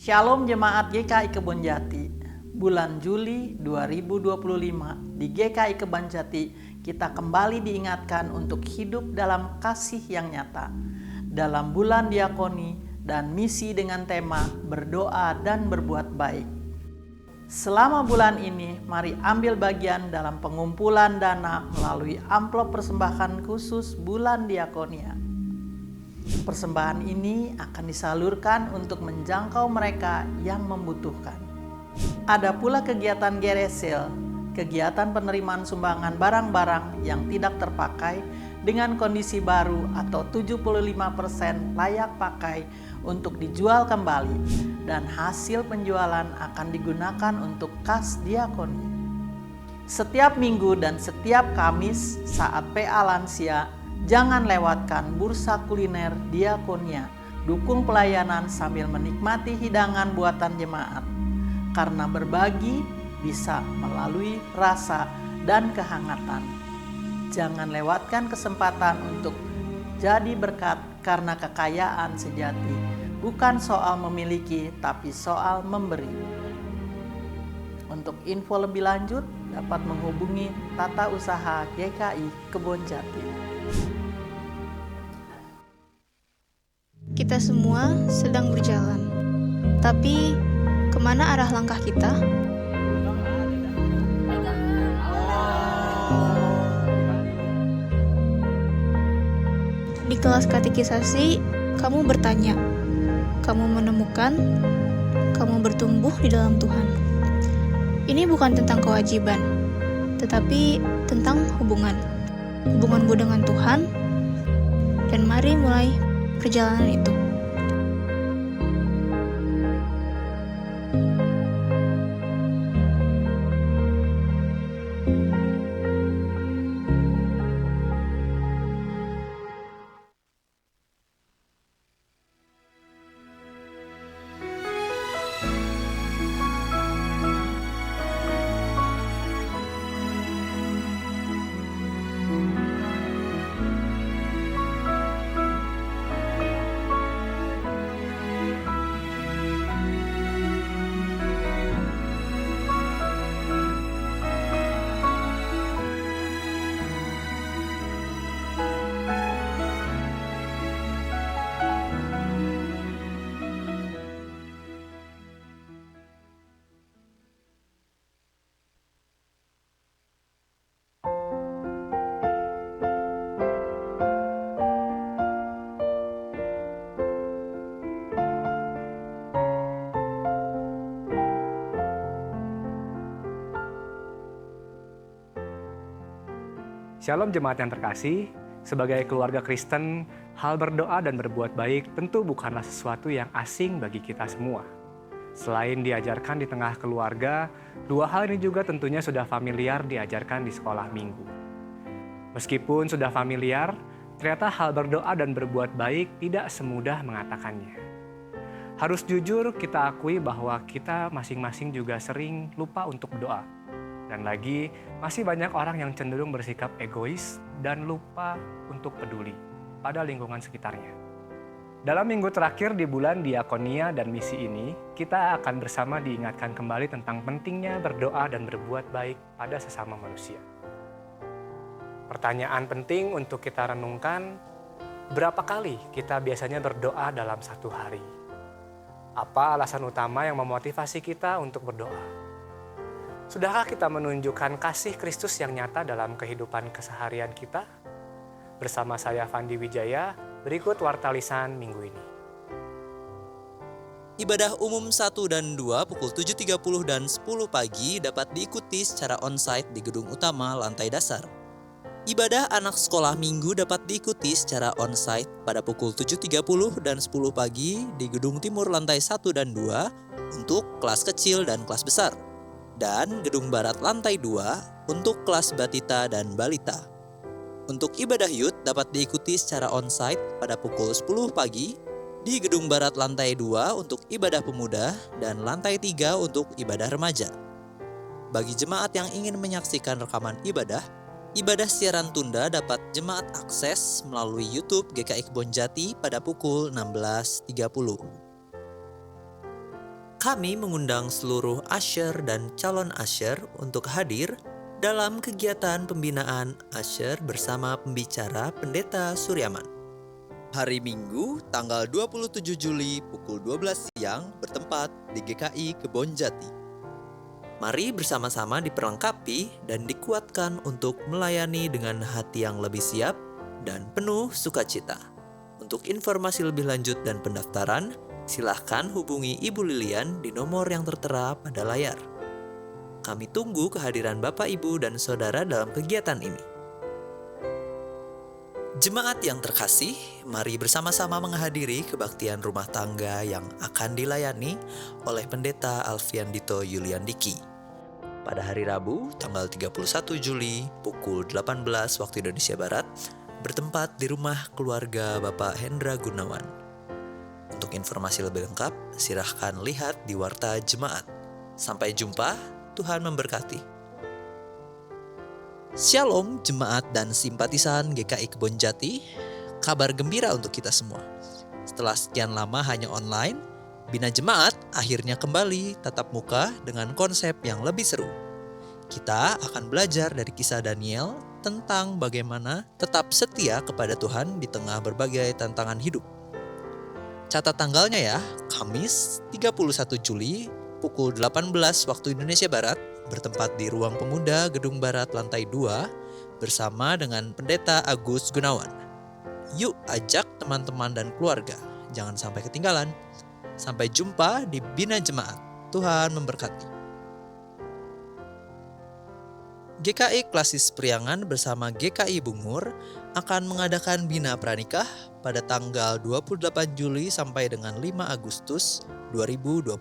Shalom Jemaat GKI Kebonjati. Bulan Juli 2025 di GKI Kebonjati kita kembali diingatkan untuk hidup dalam kasih yang nyata. Dalam bulan diakoni dan misi dengan tema berdoa dan berbuat baik. Selama bulan ini, mari ambil bagian dalam pengumpulan dana melalui amplop persembahan khusus bulan diakonia. Persembahan ini akan disalurkan untuk menjangkau mereka yang membutuhkan. Ada pula kegiatan geresel, kegiatan penerimaan sumbangan barang-barang yang tidak terpakai dengan kondisi baru atau 75% layak pakai untuk dijual kembali, dan hasil penjualan akan digunakan untuk kas diakoni. Setiap minggu dan setiap Kamis saat PA Lansia, jangan lewatkan bursa kuliner diakonia. Dukung pelayanan sambil menikmati hidangan buatan jemaat. Karena berbagi bisa melalui rasa dan kehangatan. Jangan lewatkan kesempatan untuk jadi berkat, karena kekayaan sejati bukan soal memiliki tapi soal memberi. Untuk info lebih lanjut dapat menghubungi Tata Usaha GKI Kebonjati. Kita semua sedang berjalan, tapi kemana arah langkah kita? Di kelas katekisasi, kamu bertanya, kamu menemukan, kamu bertumbuh di dalam Tuhan. Ini bukan tentang kewajiban, tetapi tentang hubunganmu dengan Tuhan, dan mari mulai perjalanan itu. Shalom jemaat yang terkasih, sebagai keluarga Kristen, hal berdoa dan berbuat baik tentu bukanlah sesuatu yang asing bagi kita semua. Selain diajarkan di tengah keluarga, dua hal ini juga tentunya sudah familiar diajarkan di sekolah minggu. Meskipun sudah familiar, ternyata hal berdoa dan berbuat baik tidak semudah mengatakannya. Harus jujur kita akui bahwa kita masing-masing juga sering lupa untuk berdoa. Dan lagi, masih banyak orang yang cenderung bersikap egois dan lupa untuk peduli pada lingkungan sekitarnya. Dalam minggu terakhir di bulan diakonia dan misi ini, kita akan bersama diingatkan kembali tentang pentingnya berdoa dan berbuat baik pada sesama manusia. Pertanyaan penting untuk kita renungkan, berapa kali kita biasanya berdoa dalam satu hari? Apa alasan utama yang memotivasi kita untuk berdoa? Sudahkah kita menunjukkan kasih Kristus yang nyata dalam kehidupan keseharian kita? Bersama saya Fandi Wijaya, berikut warta lisan minggu ini. Ibadah umum 1 dan 2 pukul 7.30 dan 10 pagi dapat diikuti secara onsite di gedung utama lantai dasar. Ibadah anak sekolah minggu dapat diikuti secara onsite pada pukul 7.30 dan 10 pagi di gedung timur lantai 1 dan 2 untuk kelas kecil dan kelas besar. Dan gedung barat lantai 2 untuk kelas batita dan balita. Untuk ibadah youth dapat diikuti secara onsite pada pukul 10 pagi di gedung barat lantai 2 untuk ibadah pemuda dan lantai 3 untuk ibadah remaja. Bagi jemaat yang ingin menyaksikan rekaman ibadah siaran tunda dapat jemaat akses melalui YouTube GKI Kebonjati pada pukul 16.30. Kami mengundang seluruh usher dan calon usher untuk hadir dalam kegiatan pembinaan usher bersama pembicara Pendeta Suryaman. Hari Minggu, tanggal 27 Juli pukul 12 siang bertempat di GKI Kebonjati. Mari bersama-sama diperlengkapi dan dikuatkan untuk melayani dengan hati yang lebih siap dan penuh sukacita. Untuk informasi lebih lanjut dan pendaftaran, silahkan hubungi Ibu Lilian di nomor yang tertera pada layar. Kami tunggu kehadiran Bapak, Ibu, dan Saudara dalam kegiatan ini. Jemaat yang terkasih, mari bersama-sama menghadiri kebaktian rumah tangga yang akan dilayani oleh Pendeta Alfian Dito Yuliandiki. Pada hari Rabu, tanggal 31 Juli, pukul 18 waktu Indonesia Barat, bertempat di rumah keluarga Bapak Hendra Gunawan. Untuk informasi lebih lengkap, silahkan lihat di Warta Jemaat. Sampai jumpa, Tuhan memberkati. Shalom jemaat dan simpatisan GKI Kebonjati, kabar gembira untuk kita semua. Setelah sekian lama hanya online, Bina Jemaat akhirnya kembali tatap muka dengan konsep yang lebih seru. Kita akan belajar dari kisah Daniel tentang bagaimana tetap setia kepada Tuhan di tengah berbagai tantangan hidup. Catat tanggalnya ya, Kamis 31 Juli pukul 18 waktu Indonesia Barat, bertempat di Ruang Pemuda Gedung Barat lantai 2 bersama dengan Pendeta Agus Gunawan. Yuk ajak teman-teman dan keluarga, jangan sampai ketinggalan. Sampai jumpa di Bina Jemaat. Tuhan memberkati. GKI Klasis Priangan bersama GKI Bungur akan mengadakan Bina Pranikah pada tanggal 28 Juli sampai dengan 5 Agustus 2025.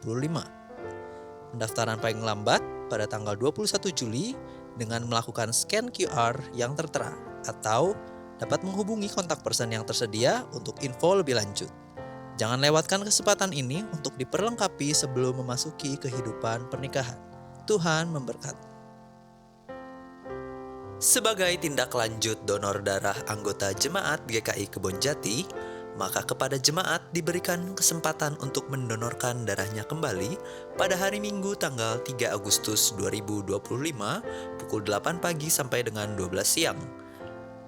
Pendaftaran paling lambat pada tanggal 21 Juli dengan melakukan scan QR yang tertera atau dapat menghubungi kontak person yang tersedia untuk info lebih lanjut. Jangan lewatkan kesempatan ini untuk diperlengkapi sebelum memasuki kehidupan pernikahan. Tuhan memberkati. Sebagai tindak lanjut donor darah anggota jemaat GKI Kebonjati, maka kepada jemaat diberikan kesempatan untuk mendonorkan darahnya kembali pada hari Minggu tanggal 3 Agustus 2025 pukul 8 pagi sampai dengan 12 siang.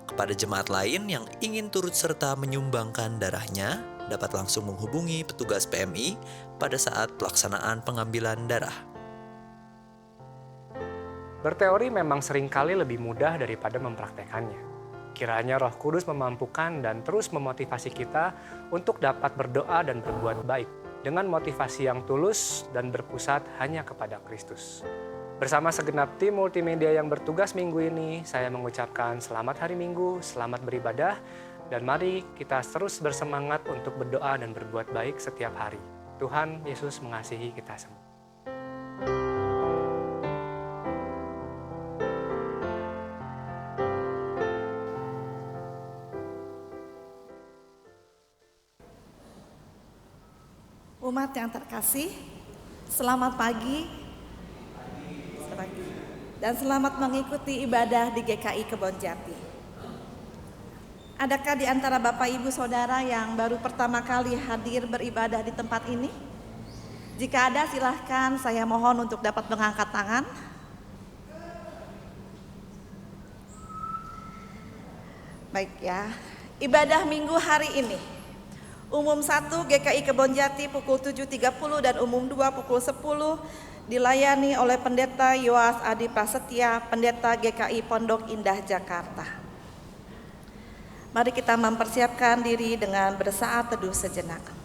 Kepada jemaat lain yang ingin turut serta menyumbangkan darahnya, dapat langsung menghubungi petugas PMI pada saat pelaksanaan pengambilan darah. Berteori memang seringkali lebih mudah daripada mempraktekannya. Kiranya Roh Kudus memampukan dan terus memotivasi kita untuk dapat berdoa dan berbuat baik dengan motivasi yang tulus dan berpusat hanya kepada Kristus. Bersama segenap tim multimedia yang bertugas minggu ini, saya mengucapkan selamat hari Minggu, selamat beribadah, dan mari kita terus bersemangat untuk berdoa dan berbuat baik setiap hari. Tuhan Yesus mengasihi kita semua. Umat yang terkasih, selamat pagi dan selamat mengikuti ibadah di GKI Kebonjati. Adakah di antara Bapak Ibu Saudara yang baru pertama kali hadir beribadah di tempat ini? Jika ada, silahkan saya mohon untuk dapat mengangkat tangan. Baik ya, ibadah minggu hari ini. Umum 1 GKI Kebonjati pukul 7.30 dan umum 2 pukul 10 dilayani oleh Pendeta Yoas Adi Prasetya, Pendeta GKI Pondok Indah Jakarta. Mari kita mempersiapkan diri dengan bersaat teduh sejenak.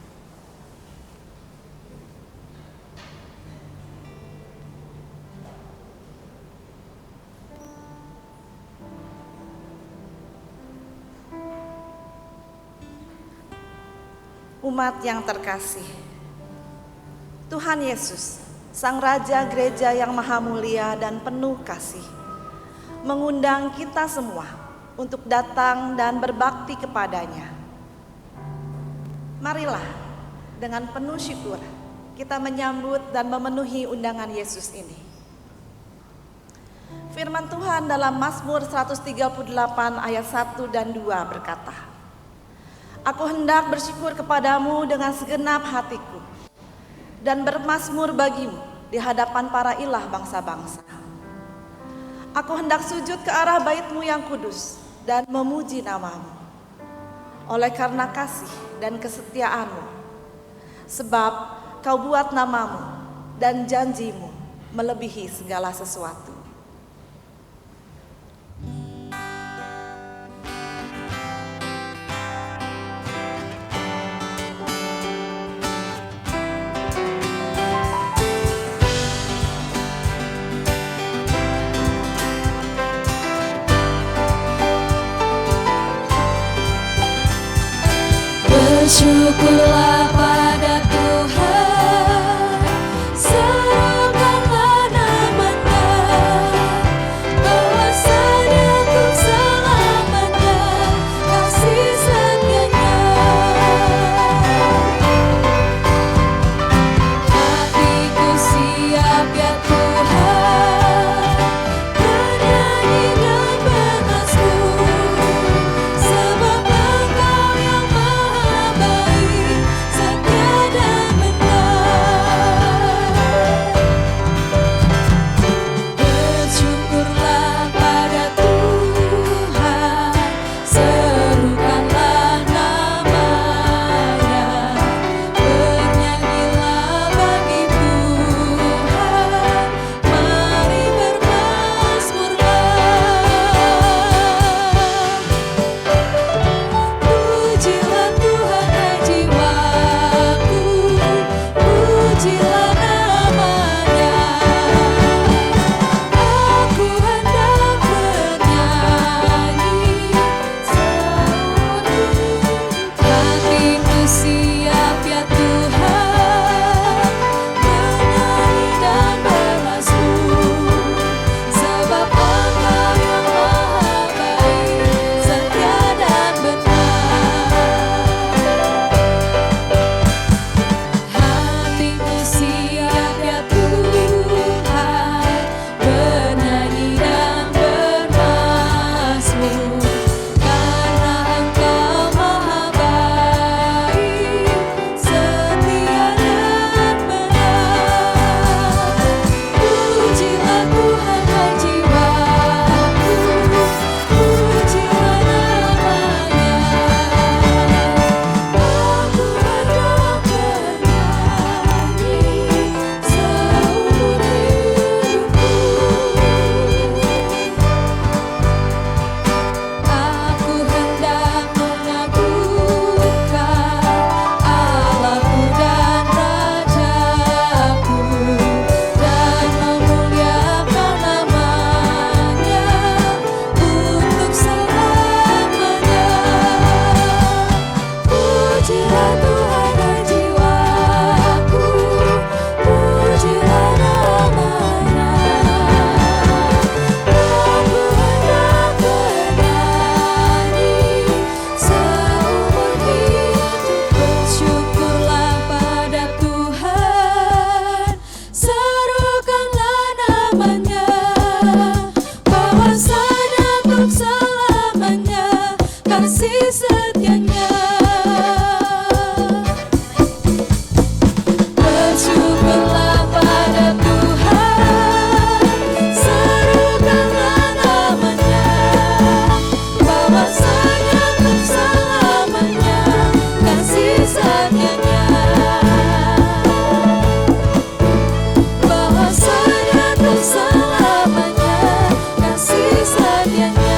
Umat yang terkasih, Tuhan Yesus, Sang Raja Gereja yang Maha Mulia dan penuh kasih, mengundang kita semua untuk datang dan berbakti kepadanya. Marilah dengan penuh syukur kita menyambut dan memenuhi undangan Yesus ini. Firman Tuhan dalam Mazmur 138 ayat 1 dan 2 berkata, Aku hendak bersyukur kepadamu dengan segenap hatiku, dan bermazmur bagimu di hadapan para ilah bangsa-bangsa. Aku hendak sujud ke arah bait-Mu yang kudus dan memuji nama-Mu, oleh karena kasih dan kesetiaan-Mu, sebab Kau buat nama-Mu dan janji-Mu melebihi segala sesuatu. Bersyukurlah pada Tuhan, serukanlah nama-Nya, bahwasanya untuk selamanya kasih setia-Nya. Hatiku siap ya Tuhan, bernyanyi dan bermazmur, sebab Engkau yang Maha baik, setia dan benar. Bersyukurlah pada Tuhan, serukanlah nama-Nya, bernyanyilah bagi Tuhan, mari bermazmurlah. Pujilah Tuhan hai jiwaku, pujilah nama-Nya. Aku hendak bernyanyi seumur hidup. Hatiku siap ya Tuhan, bernyanyi dan bermazmur, sebab Engkau yang Maha baik, setia dan benar. Hatiku siap ya Tuhan, bernyanyi dan bermazmur, karena Engkau Maha baik, setia dan benar. Pujilah Tuhan hai jiwaku, pujilah nama-Nya. Aku hendak bernyanyi seumur hidupku. Aku hendak mengagungkan Allahku dan Rajaku, dan memuliakan nama-Nya untuk selamanya. Pujilah Tuhan hai jiwaku, pujilah nama-Nya. Aku hendak bernyanyi seumur hidup. Bersyukurlah pada Tuhan, serukanlah nama-Nya, bahwasanya untuk selamanya kasih setia-Nya. Bersyukurlah pada Tuhan, serukanlah nama-Nya, bahwasanya untuk selamanya kasih setia-Nya. Bahwasanya untuk selamanya kasih setia-Nya.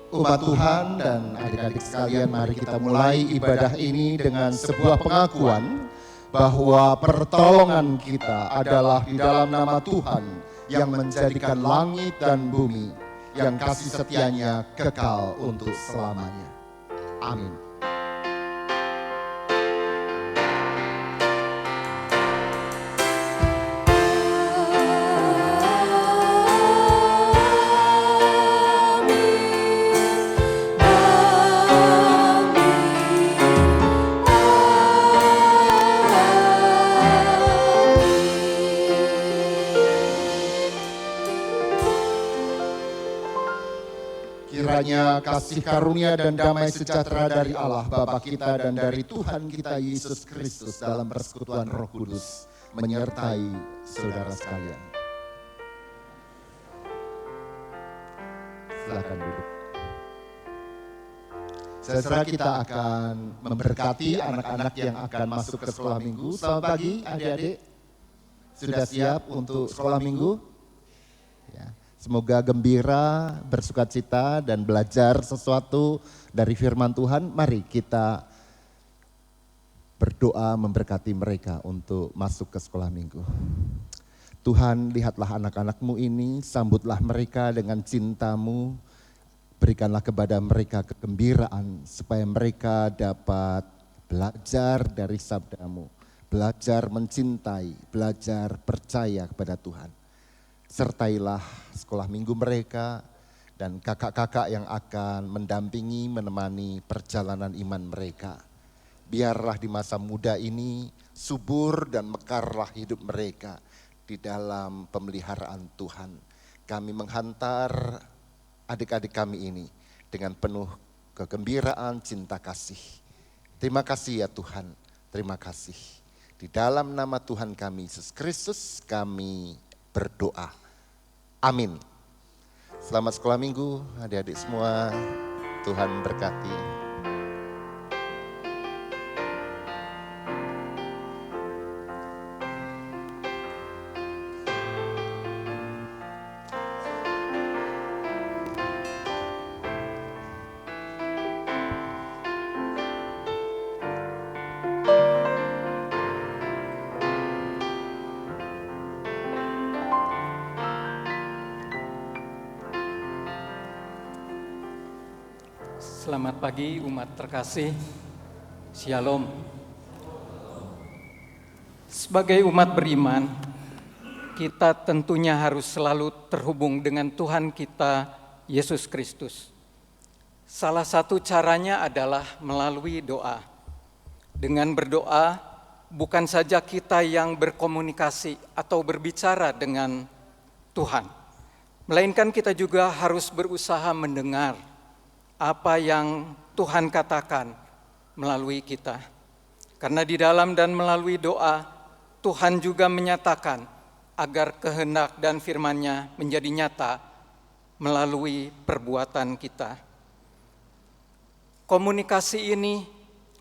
Umat Tuhan dan adik-adik sekalian, mari kita mulai ibadah ini dengan sebuah pengakuan bahwa pertolongan kita adalah di dalam nama Tuhan yang menjadikan langit dan bumi, yang kasih setianya kekal untuk selamanya. Amin. kiranya kasih karunia dan damai sejahtera dari Allah Bapa kita dan dari Tuhan kita Yesus Kristus dalam persekutuan Roh Kudus menyertai saudara sekalian. Silakan duduk. Setelah kita akan memberkati anak-anak yang akan masuk ke sekolah minggu. Selamat pagi adik-adik. Sudah siap untuk sekolah minggu? Ya. Semoga gembira, bersukacita, dan belajar sesuatu dari firman Tuhan. Mari kita berdoa memberkati mereka untuk masuk ke sekolah minggu. Tuhan, lihatlah anak-anak-Mu ini, sambutlah mereka dengan cinta-Mu, berikanlah kepada mereka kegembiraan supaya mereka dapat belajar dari sabda-Mu, belajar mencintai, belajar percaya kepada Tuhan. Sertailah sekolah minggu mereka dan kakak-kakak yang akan mendampingi, menemani perjalanan iman mereka. Biarlah di masa muda ini subur dan mekarlah hidup mereka di dalam pemeliharaan Tuhan. Kami menghantar adik-adik kami ini dengan penuh kegembiraan, cinta kasih. Terima kasih ya Tuhan, terima kasih. Di dalam nama Tuhan kami Yesus Kristus kami berdoa. Amin. Selamat sekolah minggu adik-adik semua. Tuhan berkati. Selamat pagi umat terkasih, Shalom. Sebagai umat beriman, kita tentunya harus selalu terhubung dengan Tuhan kita, Yesus Kristus. Salah satu caranya adalah melalui doa. Dengan berdoa, bukan saja kita yang berkomunikasi atau berbicara dengan Tuhan, melainkan kita juga harus berusaha mendengar apa yang Tuhan katakan melalui kita. Karena di dalam dan melalui doa, Tuhan juga menyatakan agar kehendak dan firman-Nya menjadi nyata melalui perbuatan kita. Komunikasi ini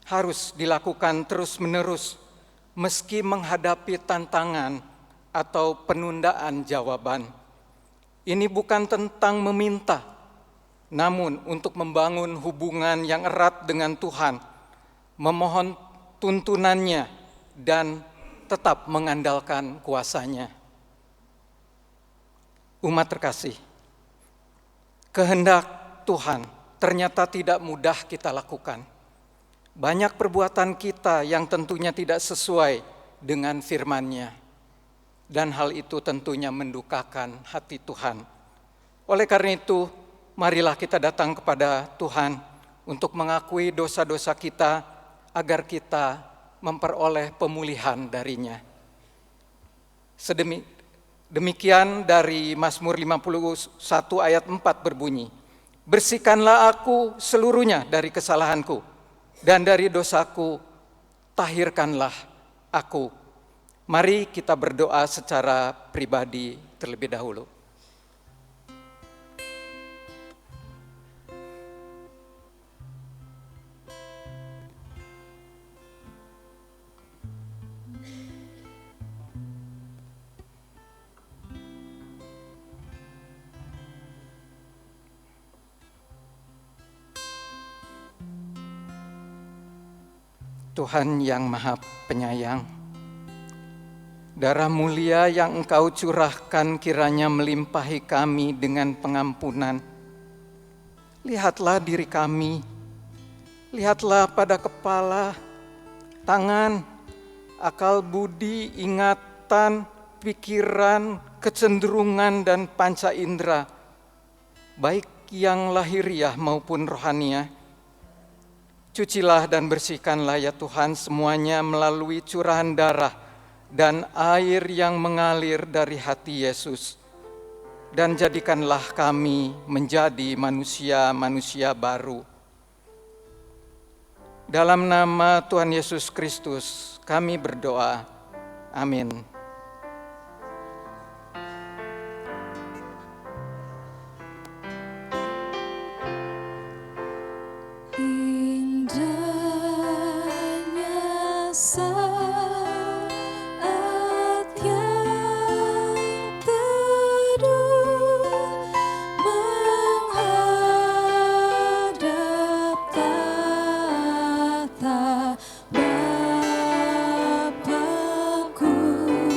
harus dilakukan terus-menerus meski menghadapi tantangan atau penundaan jawaban. Ini bukan tentang meminta, namun untuk membangun hubungan yang erat dengan Tuhan, memohon tuntunannya dan tetap mengandalkan kuasa-Nya. Umat terkasih, kehendak Tuhan ternyata tidak mudah kita lakukan. Banyak perbuatan kita yang tentunya tidak sesuai dengan firman-Nya, dan hal itu tentunya mendukakan hati Tuhan. Oleh karena itu, marilah kita datang kepada Tuhan untuk mengakui dosa-dosa kita agar kita memperoleh pemulihan darinya. Demikian dari Mazmur 51 ayat 4 berbunyi, bersihkanlah aku seluruhnya dari kesalahanku dan dari dosaku tahirkanlah aku. Mari kita berdoa secara pribadi terlebih dahulu. Tuhan yang Maha Penyayang, darah mulia yang Engkau curahkan kiranya melimpahi kami dengan pengampunan. Lihatlah diri kami, lihatlah pada kepala, tangan, akal budi, ingatan, pikiran, kecenderungan dan panca indera, baik yang lahiriah maupun rohaniah. Cucilah dan bersihkanlah ya Tuhan semuanya melalui curahan darah dan air yang mengalir dari hati Yesus. dan jadikanlah kami menjadi manusia-manusia baru. Dalam nama Tuhan Yesus Kristus kami berdoa. Amin. Indahnya saat yang teduh menghadap tahta Bapa-Ku.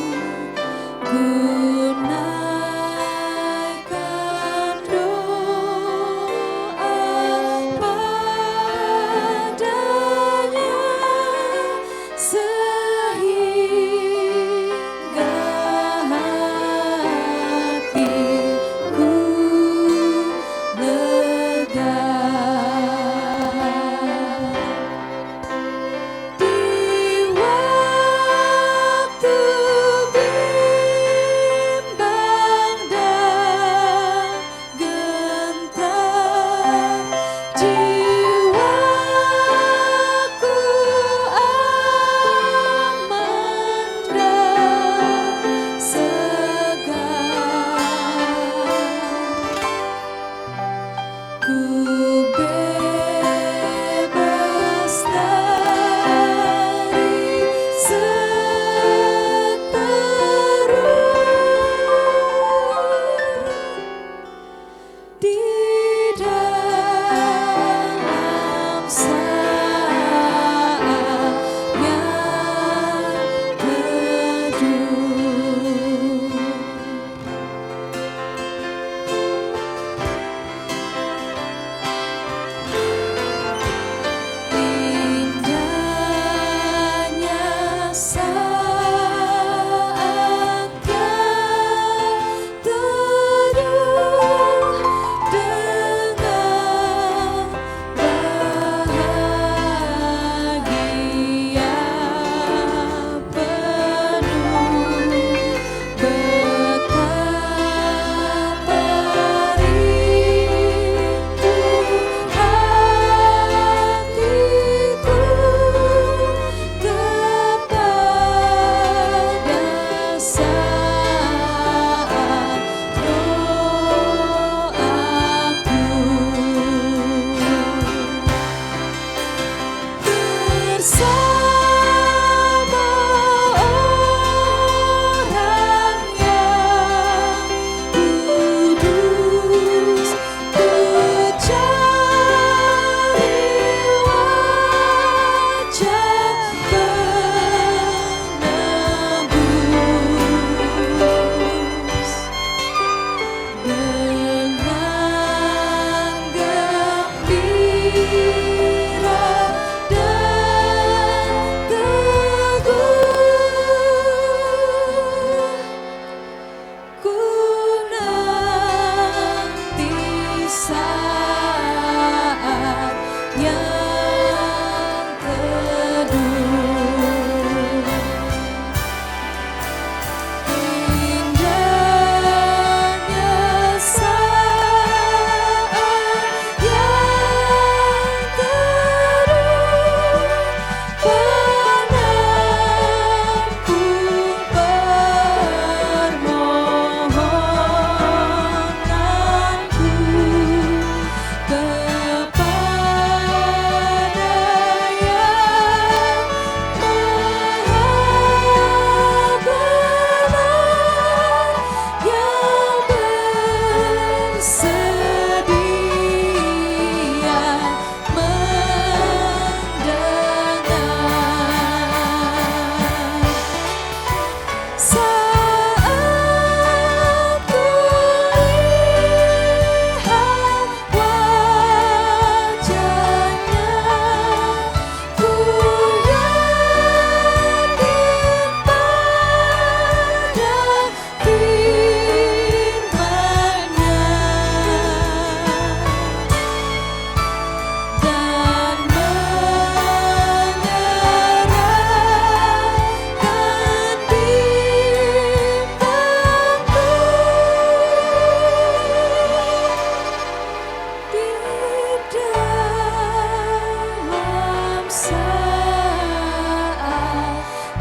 saat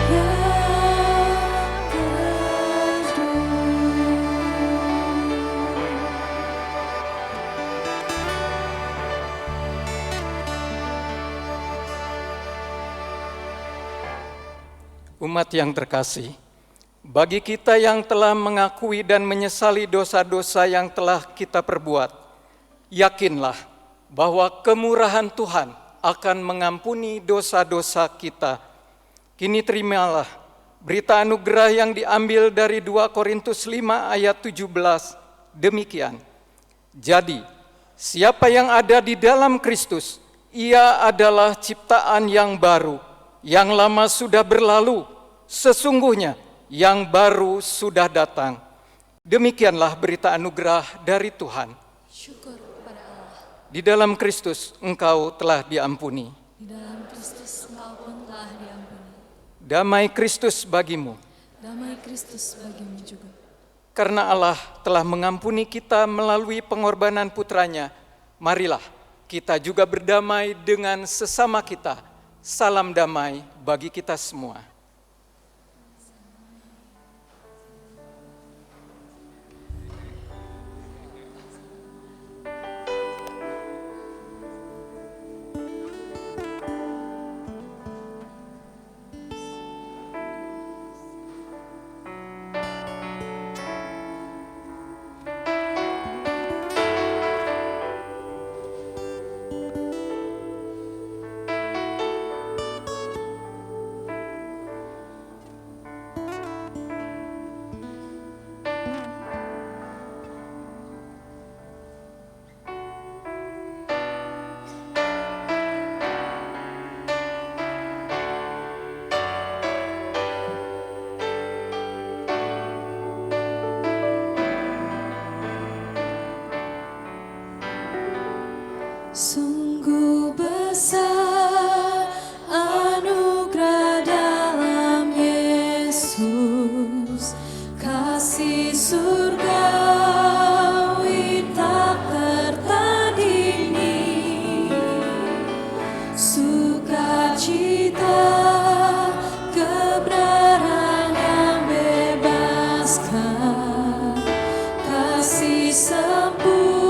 yang teduh. Umat yang terkasih, bagi kita yang telah mengakui dan menyesali dosa-dosa yang telah kita perbuat, yakinlah bahwa kemurahan Tuhan akan mengampuni dosa-dosa kita. Kini terimalah berita anugerah yang diambil dari 2 Korintus 5 ayat 17, demikian. Jadi, siapa yang ada di dalam Kristus, ia adalah ciptaan yang baru. Yang lama sudah berlalu, sesungguhnya yang baru sudah datang. Demikianlah berita anugerah dari Tuhan. Syukur kepada Allah. Di dalam Kristus engkau telah diampuni. Di dalam Kristus engkau pun telah diampuni. Damai Kristus bagimu. Damai Kristus bagimu juga. Karena Allah telah mengampuni kita melalui pengorbanan putranya, marilah kita juga berdamai dengan sesama kita. Salam damai bagi kita semua. Sungguh besar anugerah dalam Yesus, kasih surgawi tak tertandingi, sukacita kebenaran yang bebaskan, kasih sempurna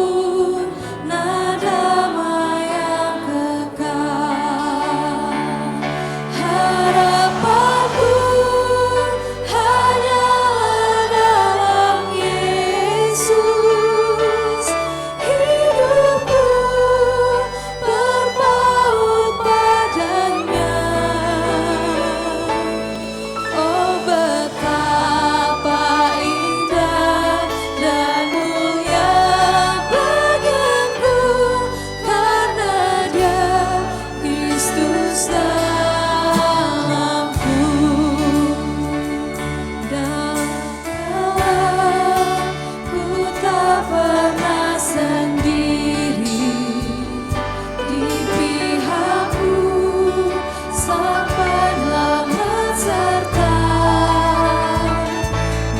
damai yang kekal. Harapanku hanya dalam Yesus, hidupku berpaut padanya. Oh, betapa indah dan mulia bagianku, karena Dia Kristus dalamku. Dalam ku tak pernah sendiri, di pihakku Sang Penyelamat serta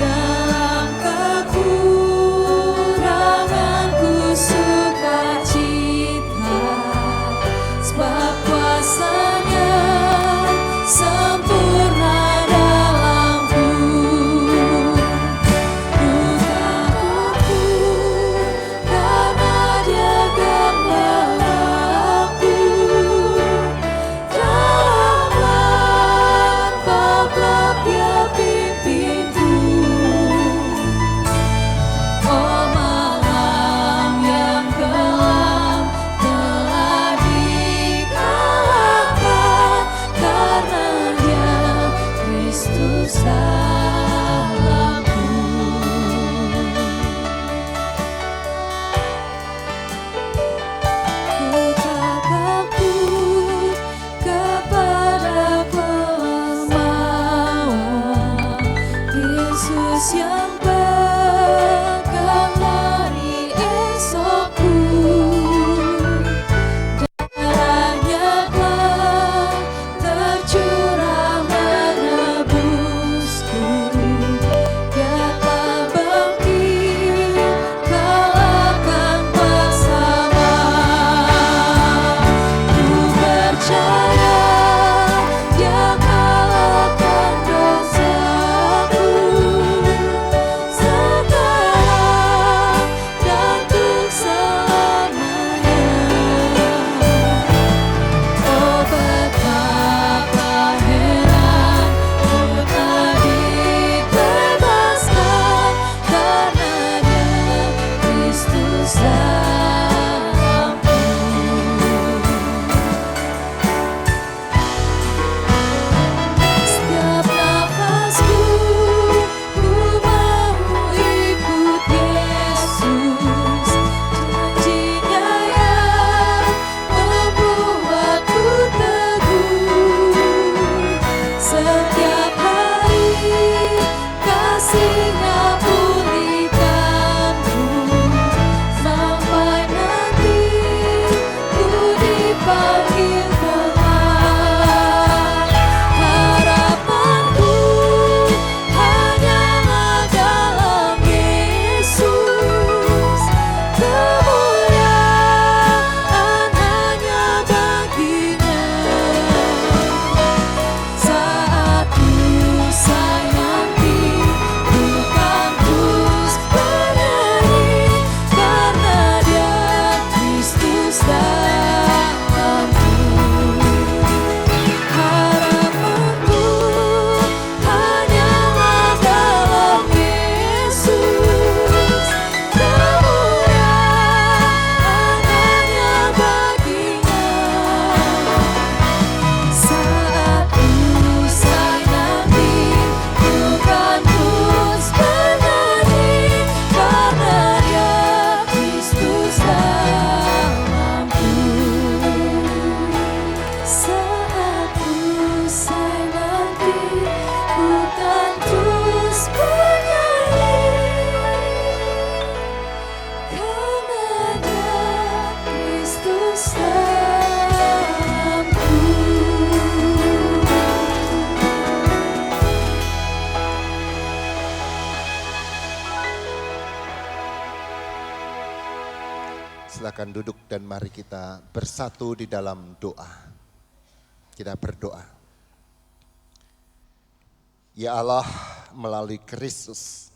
dalam kekuranganku sukacita, sebab kuasa-Nya sempurna dalamku. Ku takut karena Dia gembalaku, dalam gelap Dia pimpinku. Oh, malam yang kelam telah dikatakan, Silakan duduk dan mari kita bersatu di dalam doa. Kita berdoa. Ya Allah, melalui Kristus,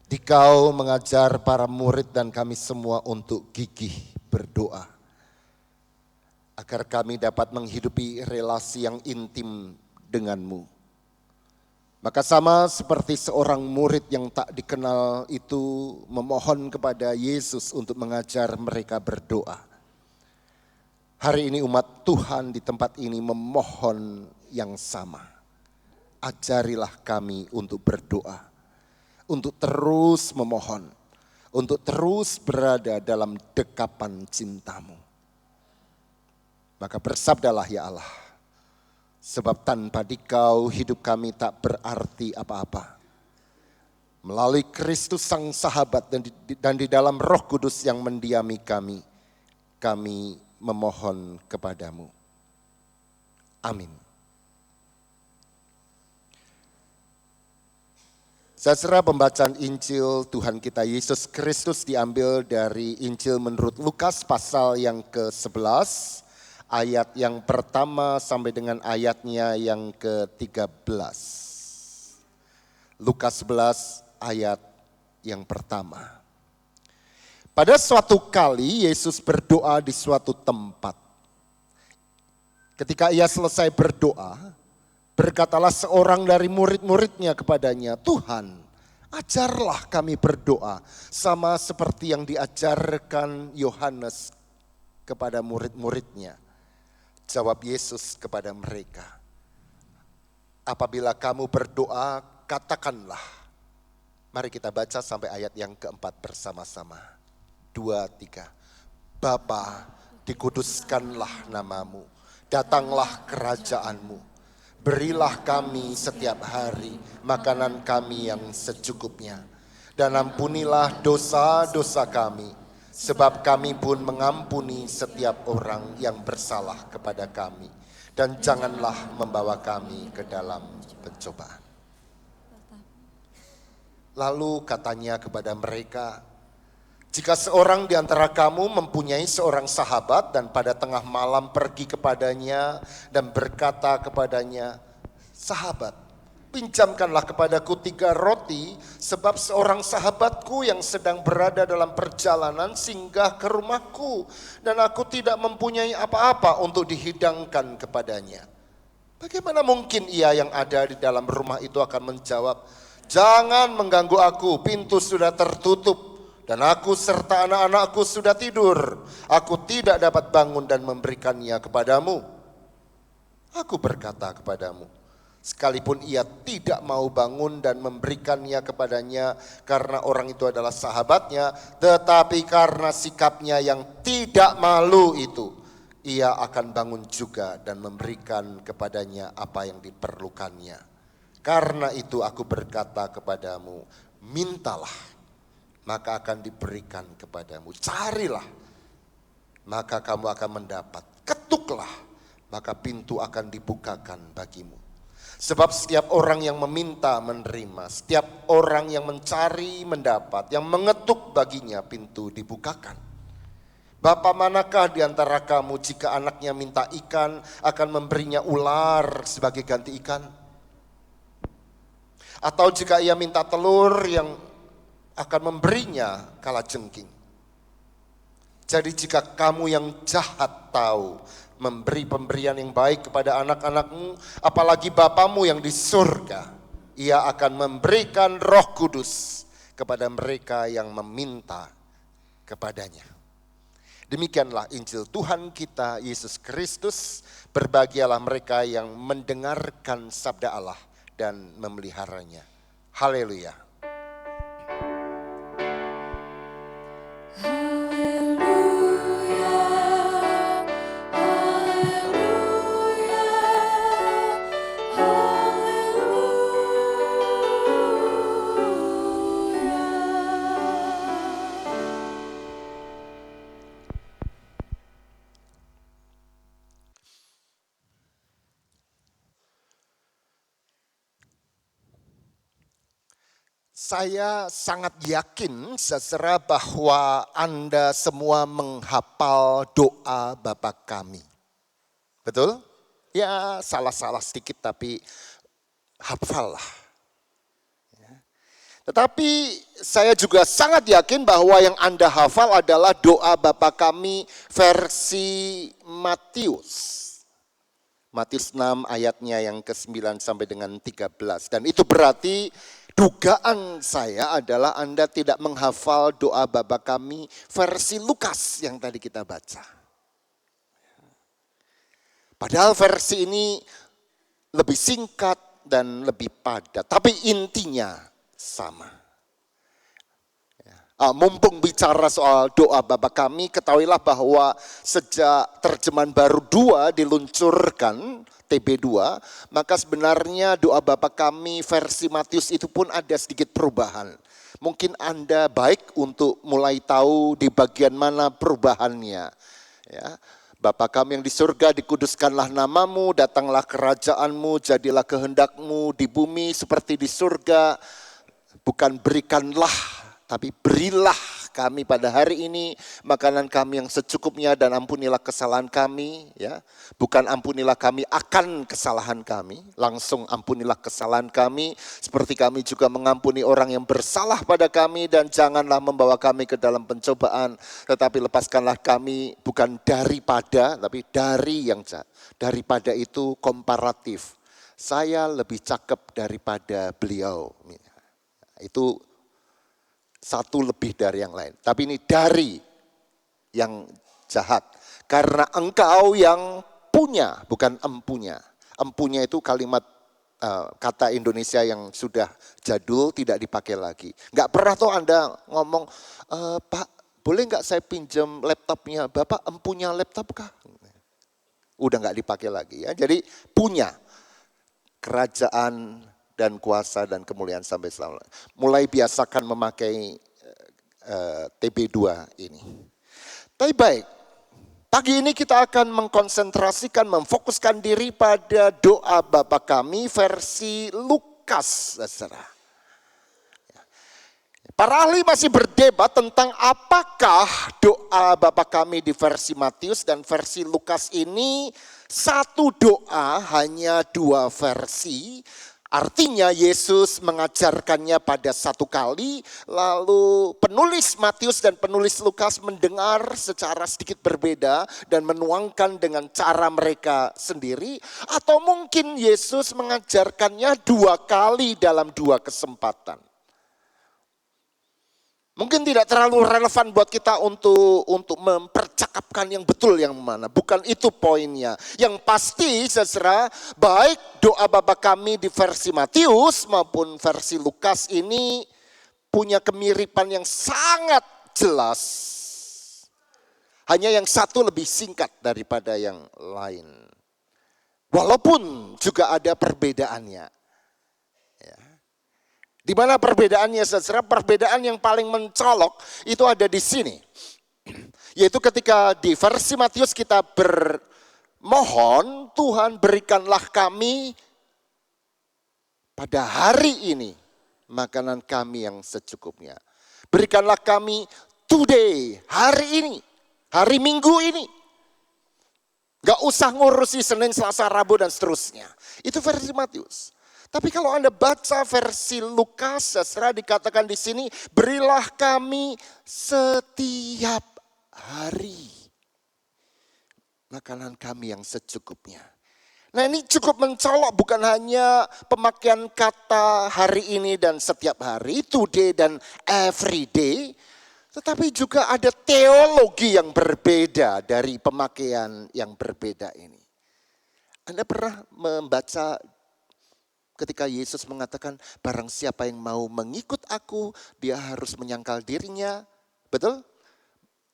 Dikau mengajar para murid dan kami semua untuk gigih berdoa. Agar kami dapat menghidupi relasi yang intim denganmu. Maka sama seperti seorang murid yang tak dikenal itu memohon kepada Yesus untuk mengajar mereka berdoa. Hari ini umat Tuhan di tempat ini memohon yang sama. Ajarilah kami untuk berdoa, untuk terus memohon, untuk terus berada dalam dekapan cintamu. Maka bersabdalah ya Allah. Sebab tanpa Dikau hidup kami tak berarti apa-apa. Melalui Kristus Sang Sahabat dan di dalam Roh Kudus yang mendiami kami memohon kepadamu. Amin. Saudara, pembacaan Injil Tuhan kita Yesus Kristus diambil dari Injil menurut Lukas pasal yang ke-11. Ayat yang pertama sampai dengan ayatnya yang ke-13. Lukas 11 ayat yang pertama. Pada suatu kali Yesus berdoa di suatu tempat. Ketika ia selesai berdoa, berkatalah seorang dari murid-muridnya kepadanya, Tuhan, ajarlah kami berdoa sama seperti yang diajarkan Yohanes kepada murid-muridnya. Jawab Yesus kepada mereka, apabila kamu berdoa, katakanlah. Mari kita baca sampai ayat yang keempat bersama-sama. 2, 3. Bapa, dikuduskanlah namamu, datanglah kerajaanmu. Berilah kami setiap hari makanan kami yang secukupnya. Dan ampunilah dosa-dosa kami, sebab kami pun mengampuni setiap orang yang bersalah kepada kami. Dan janganlah membawa kami ke dalam pencobaan. Lalu katanya kepada mereka, jika seorang di antara kamu mempunyai seorang sahabat dan pada tengah malam pergi kepadanya dan berkata kepadanya, sahabat, pinjamkanlah kepadaku 3 roti, sebab seorang sahabatku yang sedang berada dalam perjalanan singgah ke rumahku, dan aku tidak mempunyai apa-apa untuk dihidangkan kepadanya. Bagaimana mungkin ia yang ada di dalam rumah itu akan menjawab, jangan mengganggu aku, pintu sudah tertutup, dan aku serta anak-anakku sudah tidur. Aku tidak dapat bangun dan memberikannya kepadamu. Aku berkata kepadamu, sekalipun ia tidak mau bangun dan memberikannya kepadanya karena orang itu adalah sahabatnya, tetapi karena sikapnya yang tidak malu itu, ia akan bangun juga dan memberikan kepadanya apa yang diperlukannya. Karena itu aku berkata kepadamu, mintalah, maka akan diberikan kepadamu. Carilah, maka kamu akan mendapat. Ketuklah, maka pintu akan dibukakan bagimu. Sebab setiap orang yang meminta menerima, setiap orang yang mencari mendapat, yang mengetuk baginya pintu dibukakan. Bapa manakah di antara kamu jika anaknya minta ikan akan memberinya ular sebagai ganti ikan? Atau jika ia minta telur yang akan memberinya kalajengking? Jadi jika kamu yang jahat tahu memberi pemberian yang baik kepada anak-anakmu, apalagi Bapamu yang di surga, ia akan memberikan Roh Kudus kepada mereka yang meminta kepadanya. Demikianlah Injil Tuhan kita Yesus Kristus. Berbahagialah mereka yang mendengarkan sabda Allah dan memeliharanya. Haleluya. Saya sangat yakin saudara bahwa Anda semua menghafal doa Bapa kami. Betul? Ya salah-salah sedikit tapi hafal lah. Tetapi saya juga sangat yakin bahwa yang Anda hafal adalah doa Bapa kami versi Matius. Matius 6 ayatnya yang ke-9 sampai dengan 13. Dan itu berarti dugaan saya adalah Anda tidak menghafal doa Bapa kami versi Lukas yang tadi kita baca. Padahal versi ini lebih singkat dan lebih padat. Tapi intinya sama. Mumpung bicara soal doa Bapa kami, ketahuilah bahwa sejak terjemahan baru 2 diluncurkan, TB2, maka sebenarnya doa Bapa kami versi Matius itu pun ada sedikit perubahan. Mungkin Anda baik untuk mulai tahu di bagian mana perubahannya. Ya. Bapa kami yang di surga, dikuduskanlah namamu, datanglah kerajaanmu, jadilah kehendakmu di bumi seperti di surga. Bukan berikanlah, tapi berilah kami pada hari ini makanan kami yang secukupnya dan ampunilah kesalahan kami. Ya. Bukan ampunilah kami akan kesalahan kami, langsung ampunilah kesalahan kami. Seperti kami juga mengampuni orang yang bersalah pada kami dan janganlah membawa kami ke dalam pencobaan. Tetapi lepaskanlah kami bukan daripada, tapi dari yang jahat. Daripada itu komparatif. Saya lebih cakep daripada beliau. Itu satu lebih dari yang lain. Tapi ini dari yang jahat. Karena engkau yang punya, bukan empunya. Empunya itu kalimat kata Indonesia yang sudah jadul, tidak dipakai lagi. Enggak pernah tuh Anda ngomong, Pak boleh enggak saya pinjam laptopnya? Bapak empunya laptop kah? Udah enggak dipakai lagi ya. Jadi punya kerajaan dan kuasa dan kemuliaan sampai selamanya. Mulai biasakan memakai TB2 ini. Tapi baik, pagi ini kita akan mengkonsentrasikan, memfokuskan diri pada doa Bapa kami versi Lukas, saudara. Para ahli masih berdebat tentang apakah doa Bapa kami di versi Matius dan versi Lukas ini satu doa, hanya dua versi. Artinya Yesus mengajarkannya pada satu kali, lalu penulis Matius dan penulis Lukas mendengar secara sedikit berbeda dan menuangkan dengan cara mereka sendiri. Atau mungkin Yesus mengajarkannya dua kali dalam dua kesempatan. Mungkin tidak terlalu relevan buat kita untuk mempercakapkan yang betul yang mana. Bukan itu poinnya. Yang pasti saudara, baik doa Bapa kami di versi Matius maupun versi Lukas ini punya kemiripan yang sangat jelas. Hanya yang satu lebih singkat daripada yang lain. Walaupun juga ada perbedaannya. Di mana perbedaannya saudara? Perbedaan yang paling mencolok itu ada di sini. Yaitu ketika di versi Matius kita bermohon, Tuhan berikanlah kami pada hari ini makanan kami yang secukupnya. Berikanlah kami today, hari ini, hari Minggu ini. Gak usah ngurusi Senin, Selasa, Rabu dan seterusnya. Itu versi Matius. Tapi kalau Anda baca versi Lukas, saudara, dikatakan di sini, berilah kami setiap hari makanan kami yang secukupnya. Nah ini cukup mencolok, bukan hanya pemakaian kata hari ini dan setiap hari, today dan every day, tetapi juga ada teologi yang berbeda dari pemakaian yang berbeda ini. Anda pernah membaca ketika Yesus mengatakan, barang siapa yang mau mengikut aku, dia harus menyangkal dirinya. Betul?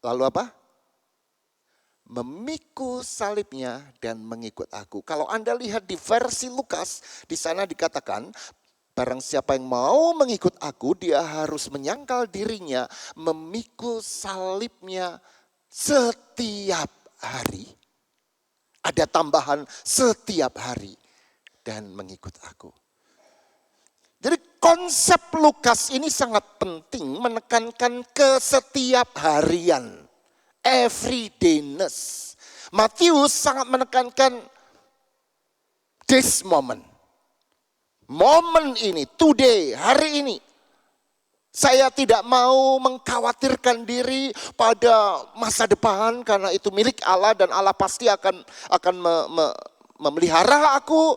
Lalu apa? Memikul salibnya dan mengikut aku. Kalau Anda lihat di versi Lukas, di sana dikatakan, barang siapa yang mau mengikut aku, dia harus menyangkal dirinya, memikul salibnya setiap hari. Ada tambahan setiap hari. Dan mengikut aku. Jadi konsep Lukas ini sangat penting menekankan kesetiap harian, everydayness. Matius sangat menekankan this moment. Momen ini, today, hari ini. Saya tidak mau mengkhawatirkan diri pada masa depan karena itu milik Allah dan Allah pasti akan memelihara aku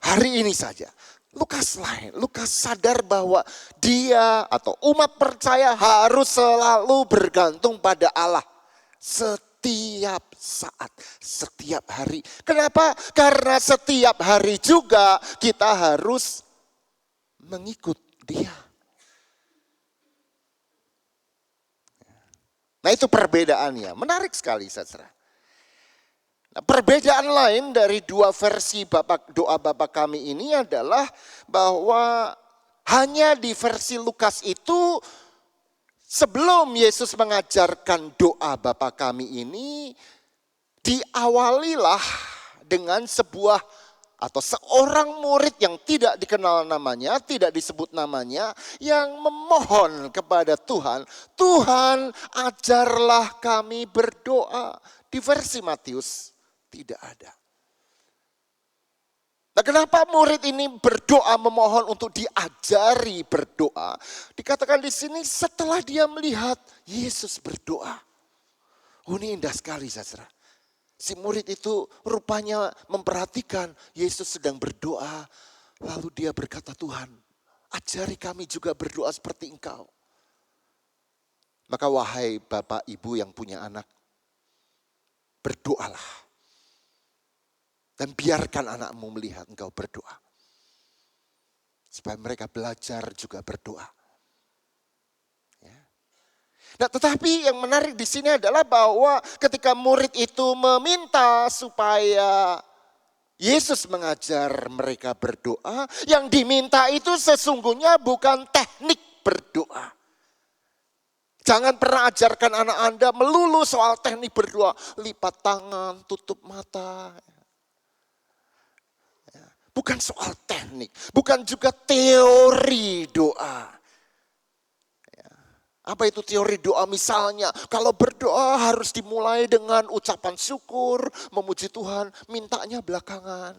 hari ini saja. Lukas lain, Lukas sadar bahwa dia atau umat percaya harus selalu bergantung pada Allah. Setiap saat, setiap hari. Kenapa? Karena setiap hari juga kita harus mengikut dia. Nah itu perbedaannya, menarik sekali saudara. Nah, perbedaan lain dari dua versi doa Bapa Kami ini adalah bahwa hanya di versi Lukas itu sebelum Yesus mengajarkan doa Bapa Kami ini diawalilah dengan sebuah atau seorang murid yang tidak dikenal namanya, tidak disebut namanya, yang memohon kepada Tuhan, Tuhan ajarlah kami berdoa. Di versi Matius tidak ada. Nah, kenapa murid ini berdoa memohon untuk diajari berdoa? Dikatakan di sini setelah dia melihat Yesus berdoa. Oh, ini indah sekali saudara. Si murid itu rupanya memperhatikan Yesus sedang berdoa. Lalu dia berkata, Tuhan ajari kami juga berdoa seperti Engkau. Maka wahai Bapak Ibu yang punya anak, berdoalah. Dan biarkan anakmu melihat engkau berdoa. Supaya mereka belajar juga berdoa. Nah, tetapi yang menarik di sini adalah bahwa ketika murid itu meminta supaya Yesus mengajar mereka berdoa, yang diminta itu sesungguhnya bukan teknik berdoa. Jangan pernah ajarkan anak Anda melulu soal teknik berdoa, lipat tangan, tutup mata. Bukan soal teknik, bukan juga teori doa. Apa itu teori doa? Misalnya, kalau berdoa harus dimulai dengan ucapan syukur, memuji Tuhan, mintanya belakangan.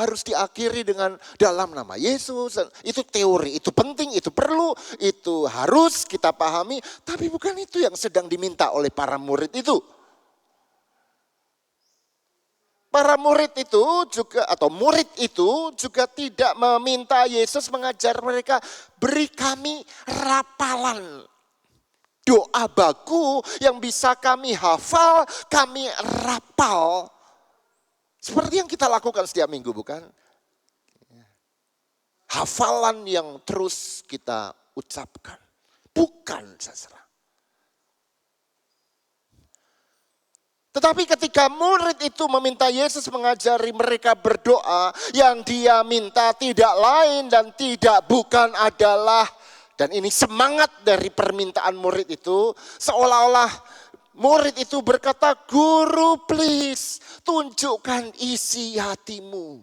Harus diakhiri dengan dalam nama Yesus. Itu teori, itu penting, itu perlu, itu harus kita pahami. Tapi bukan itu yang sedang diminta oleh para murid itu. Para murid itu juga, atau murid itu juga tidak meminta Yesus mengajar mereka, beri kami rapalan. Doa baku yang bisa kami hafal, kami rapal. Seperti yang kita lakukan setiap minggu, bukan? Hafalan yang terus kita ucapkan. Bukan, saudara. Tetapi ketika murid itu meminta Yesus mengajari mereka berdoa, yang dia minta tidak lain dan tidak bukan adalah, dan ini semangat dari permintaan murid itu, seolah-olah murid itu berkata, Guru please, tunjukkan isi hatimu.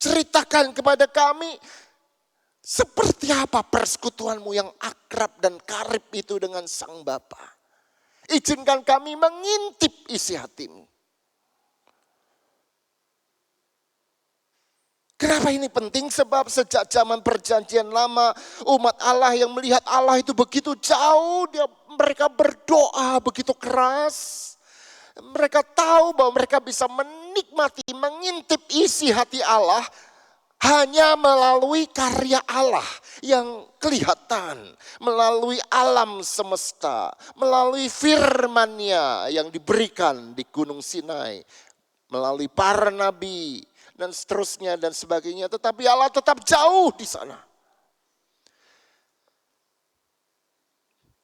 Ceritakan kepada kami, seperti apa persekutuanmu yang akrab dan karib itu dengan Sang Bapa. Izinkan kami mengintip isi hatimu. Kenapa ini penting? Sebab sejak zaman perjanjian lama, umat Allah yang melihat Allah itu begitu jauh, mereka berdoa begitu keras. Mereka tahu bahwa mereka bisa menikmati, mengintip isi hati Allah hanya melalui karya Allah yang kelihatan, melalui alam semesta, melalui firman-Nya yang diberikan di Gunung Sinai, melalui para nabi, dan seterusnya dan sebagainya. Tetapi Allah tetap jauh di sana.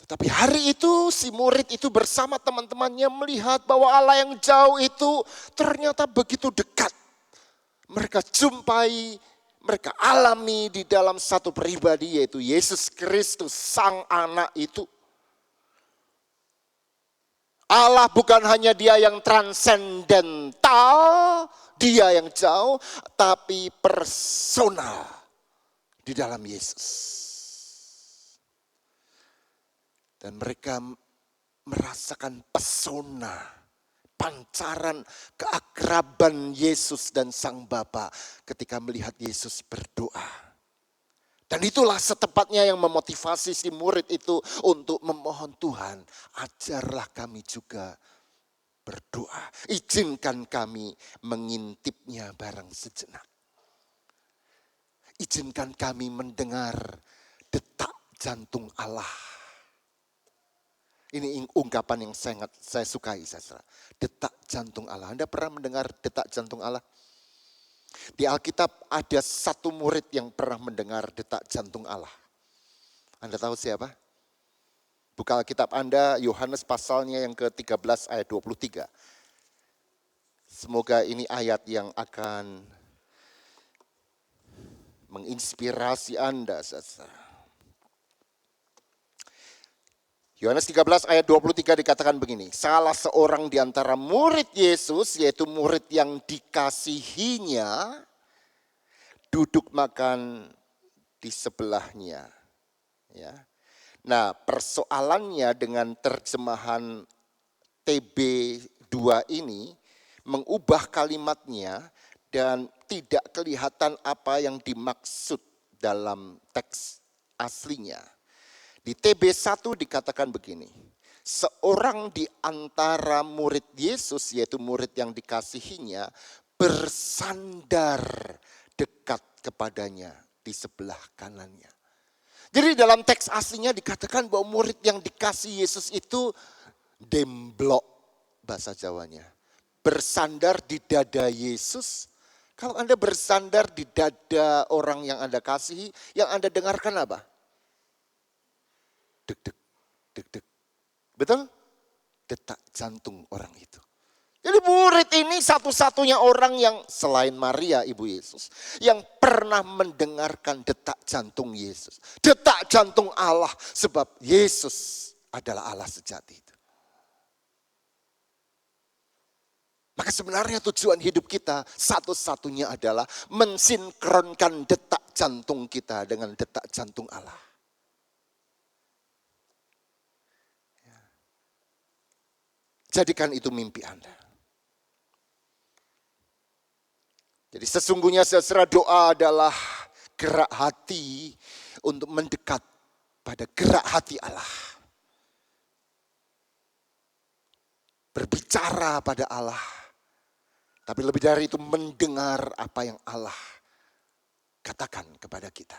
Tetapi hari itu si murid itu bersama teman-temannya melihat bahwa Allah yang jauh itu ternyata begitu dekat. Mereka jumpai, mereka alami di dalam satu pribadi, yaitu Yesus Kristus, Sang Anak itu. Allah bukan hanya Dia yang transendental, dia yang jauh, tapi personal di dalam Yesus. Dan mereka merasakan pesona, pancaran keakraban Yesus dan Sang Bapa ketika melihat Yesus berdoa. Dan itulah setepatnya yang memotivasi si murid itu untuk memohon, Tuhan, ajarlah kami juga berdoa. Izinkan kami mengintipnya barang sejenak. Izinkan kami mendengar detak jantung Allah. Ini ungkapan yang sangat saya sukai, saudara. Detak jantung Allah. Anda pernah mendengar detak jantung Allah? Di Alkitab ada satu murid yang pernah mendengar detak jantung Allah. Anda tahu siapa? Buka Alkitab Anda, Yohanes pasalnya yang ke-13 ayat 23. Semoga ini ayat yang akan menginspirasi Anda, saudara. Yohanes 13 ayat 23 dikatakan begini, salah seorang di antara murid Yesus, yaitu murid yang dikasihinya, duduk makan di sebelahnya. Ya. Nah, persoalannya dengan terjemahan TB2 ini, mengubah kalimatnya dan tidak kelihatan apa yang dimaksud dalam teks aslinya. Di TB1 dikatakan begini, seorang di antara murid Yesus, yaitu murid yang dikasihinya, bersandar dekat kepadanya di sebelah kanannya. Jadi dalam teks aslinya dikatakan bahwa murid yang dikasih Yesus itu demblok bahasa Jawanya. Bersandar di dada Yesus. Kalau Anda bersandar di dada orang yang Anda kasihi, yang Anda dengarkan apa? Deg-deg, deg-deg. Betul? Detak jantung orang itu. Jadi murid ini satu-satunya orang yang selain Maria ibu Yesus, yang pernah mendengarkan detak jantung Yesus. Detak jantung Allah, sebab Yesus adalah Allah sejati itu. Maka sebenarnya tujuan hidup kita satu-satunya adalah mensinkronkan detak jantung kita dengan detak jantung Allah. Jadikan itu mimpi Anda. Jadi sesungguhnya saudara, doa adalah gerak hati untuk mendekat pada gerak hati Allah. Berbicara pada Allah. Tapi lebih dari itu mendengar apa yang Allah katakan kepada kita.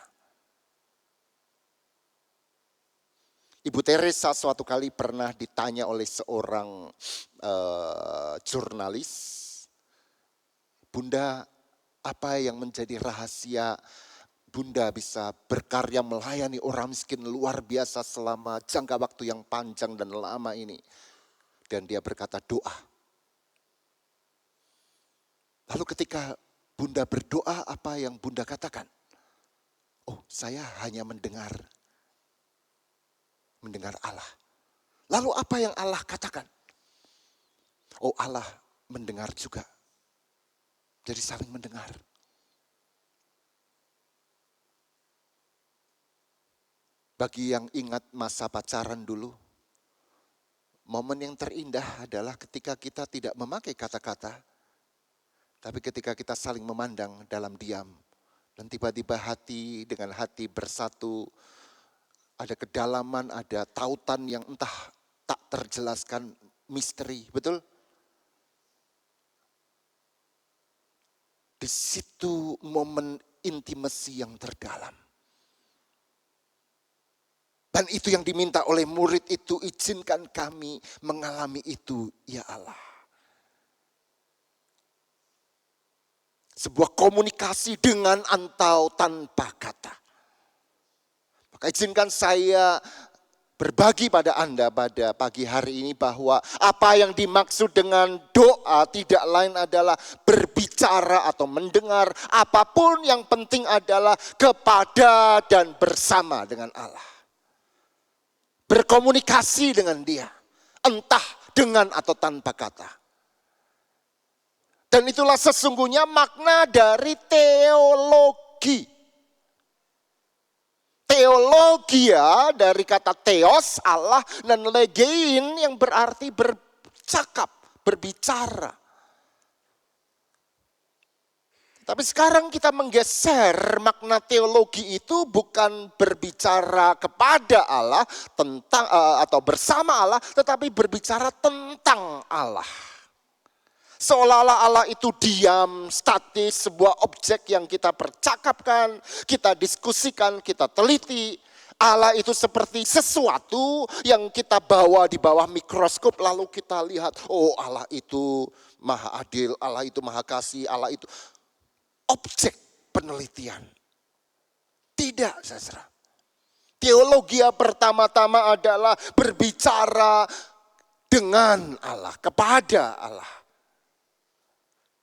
Ibu Teresa suatu kali pernah ditanya oleh seorang jurnalis, Bunda, apa yang menjadi rahasia Bunda bisa berkarya melayani orang miskin luar biasa selama jangka waktu yang panjang dan lama ini? Dan dia berkata doa. Lalu ketika Bunda berdoa, apa yang Bunda katakan? Oh, saya hanya mendengar Allah. Lalu apa yang Allah katakan? Oh, Allah mendengar juga. Jadi saling mendengar. Bagi yang ingat masa pacaran dulu, momen yang terindah adalah ketika kita tidak memakai kata-kata, tapi ketika kita saling memandang dalam diam. Dan tiba-tiba hati dengan hati bersatu, ada kedalaman, ada tautan yang entah tak terjelaskan, misteri, betul? Di situ momen intimasi yang terdalam. Dan itu yang diminta oleh murid itu, izinkan kami mengalami itu, ya Allah. Sebuah komunikasi dengan atau tanpa kata. Izinkan saya berbagi pada Anda pada pagi hari ini bahwa apa yang dimaksud dengan doa tidak lain adalah berbicara atau mendengar. Apapun yang penting adalah kepada dan bersama dengan Allah. Berkomunikasi dengan Dia, entah dengan atau tanpa kata. Dan itulah sesungguhnya makna dari teologi. Teologia dari kata theos, Allah, dan legein yang berarti bercakap, berbicara. Tapi sekarang kita menggeser makna teologi itu bukan berbicara kepada Allah tentang atau bersama Allah, tetapi berbicara tentang Allah. Seolah-olah Allah itu diam, statis, sebuah objek yang kita percakapkan, kita diskusikan, kita teliti. Allah itu seperti sesuatu yang kita bawa di bawah mikroskop lalu kita lihat, oh Allah itu maha adil, Allah itu maha kasih, Allah itu objek penelitian. Tidak, saudara. Teologi pertama-tama adalah berbicara dengan Allah, kepada Allah.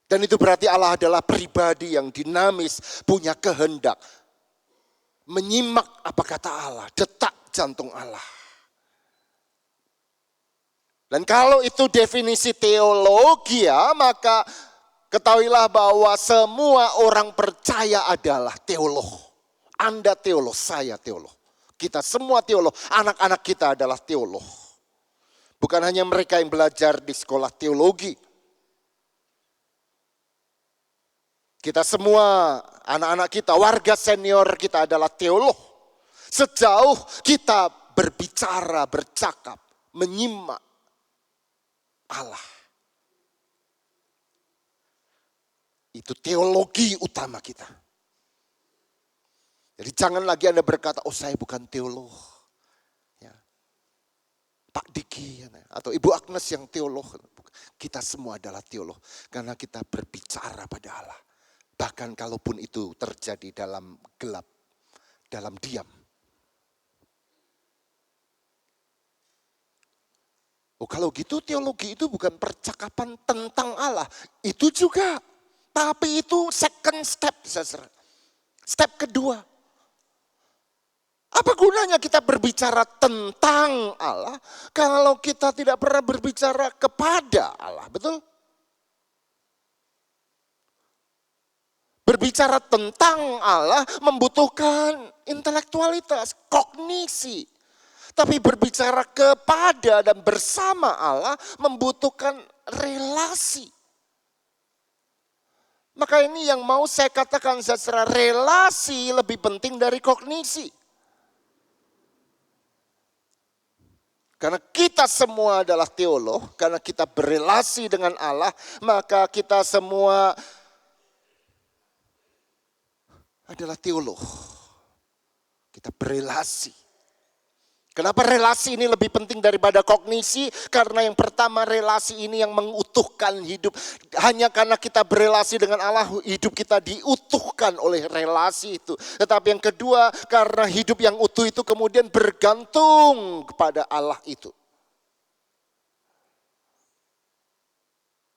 Dan itu berarti Allah adalah pribadi yang dinamis, punya kehendak. Menyimak apa kata Allah, detak jantung Allah. Dan kalau itu definisi teologi ya, maka ketahuilah bahwa semua orang percaya adalah teolog. Anda teolog, saya teolog. Kita semua teolog, anak-anak kita adalah teolog. Bukan hanya mereka yang belajar di sekolah teologi. Kita semua, anak-anak kita, warga senior kita adalah teolog. Sejauh kita berbicara, bercakap, menyimak Allah. Itu teologi utama kita. Jadi jangan lagi Anda berkata, oh saya bukan teolog. Ya. Pak Diki atau Ibu Agnes yang teolog. Kita semua adalah teolog. Karena kita berbicara pada Allah. Bahkan kalaupun itu terjadi dalam gelap, dalam diam. Oh kalau gitu teologi itu bukan percakapan tentang Allah. Itu juga. Tapi itu second step. Step kedua. Apa gunanya kita berbicara tentang Allah kalau kita tidak pernah berbicara kepada Allah, betul? Berbicara tentang Allah membutuhkan intelektualitas, kognisi. Tapi berbicara kepada dan bersama Allah membutuhkan relasi. Maka ini yang mau saya katakan secara relasi lebih penting dari kognisi. Karena kita semua adalah teolog, karena kita berelasi dengan Allah, maka kita semua adalah teolog. Kita berelasi. Kenapa relasi ini lebih penting daripada kognisi? Karena yang pertama relasi ini yang mengutuhkan hidup. Hanya karena kita berelasi dengan Allah, hidup kita diutuhkan oleh relasi itu. Tetapi yang kedua, karena hidup yang utuh itu kemudian bergantung kepada Allah itu.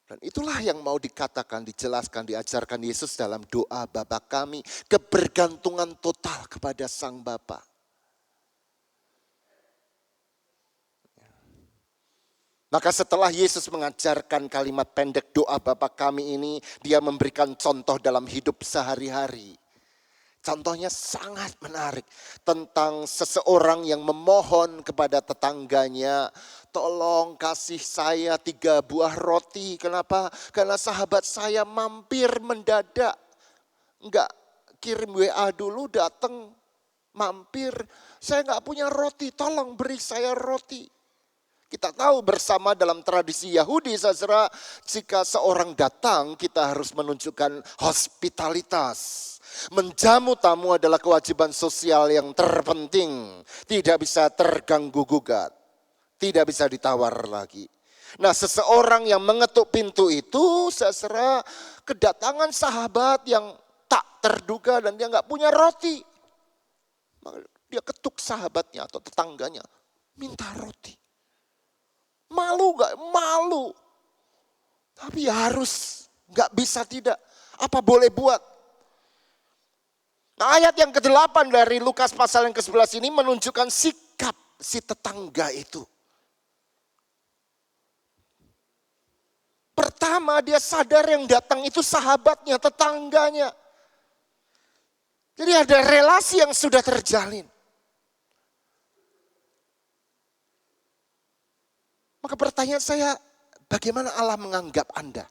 Dan itulah yang mau dikatakan, dijelaskan, diajarkan Yesus dalam doa Bapa kami. Kebergantungan total kepada Sang Bapa. Maka setelah Yesus mengajarkan kalimat pendek doa Bapa kami ini, dia memberikan contoh dalam hidup sehari-hari. Contohnya sangat menarik tentang seseorang yang memohon kepada tetangganya, tolong kasih saya 3 buah roti. Kenapa? Karena sahabat saya mampir mendadak. Enggak kirim WA dulu, datang mampir. Saya enggak punya roti, tolong beri saya roti. Kita tahu bersama dalam tradisi Yahudi, saudara, jika seorang datang kita harus menunjukkan hospitalitas. Menjamu tamu adalah kewajiban sosial yang terpenting. Tidak bisa terganggu gugat. Tidak bisa ditawar lagi. Nah seseorang yang mengetuk pintu itu, saudara, kedatangan sahabat yang tak terduga dan dia nggak punya roti. Dia ketuk sahabatnya atau tetangganya, minta roti. Malu gak? Malu. Tapi harus, gak bisa tidak. Apa boleh buat? Nah ayat yang ke-8 dari Lukas pasal yang ke-11 ini menunjukkan sikap si tetangga itu. pertama dia sadar yang datang itu sahabatnya, tetangganya. Jadi ada relasi yang sudah terjalin. Maka pertanyaan saya, bagaimana Allah menganggap Anda?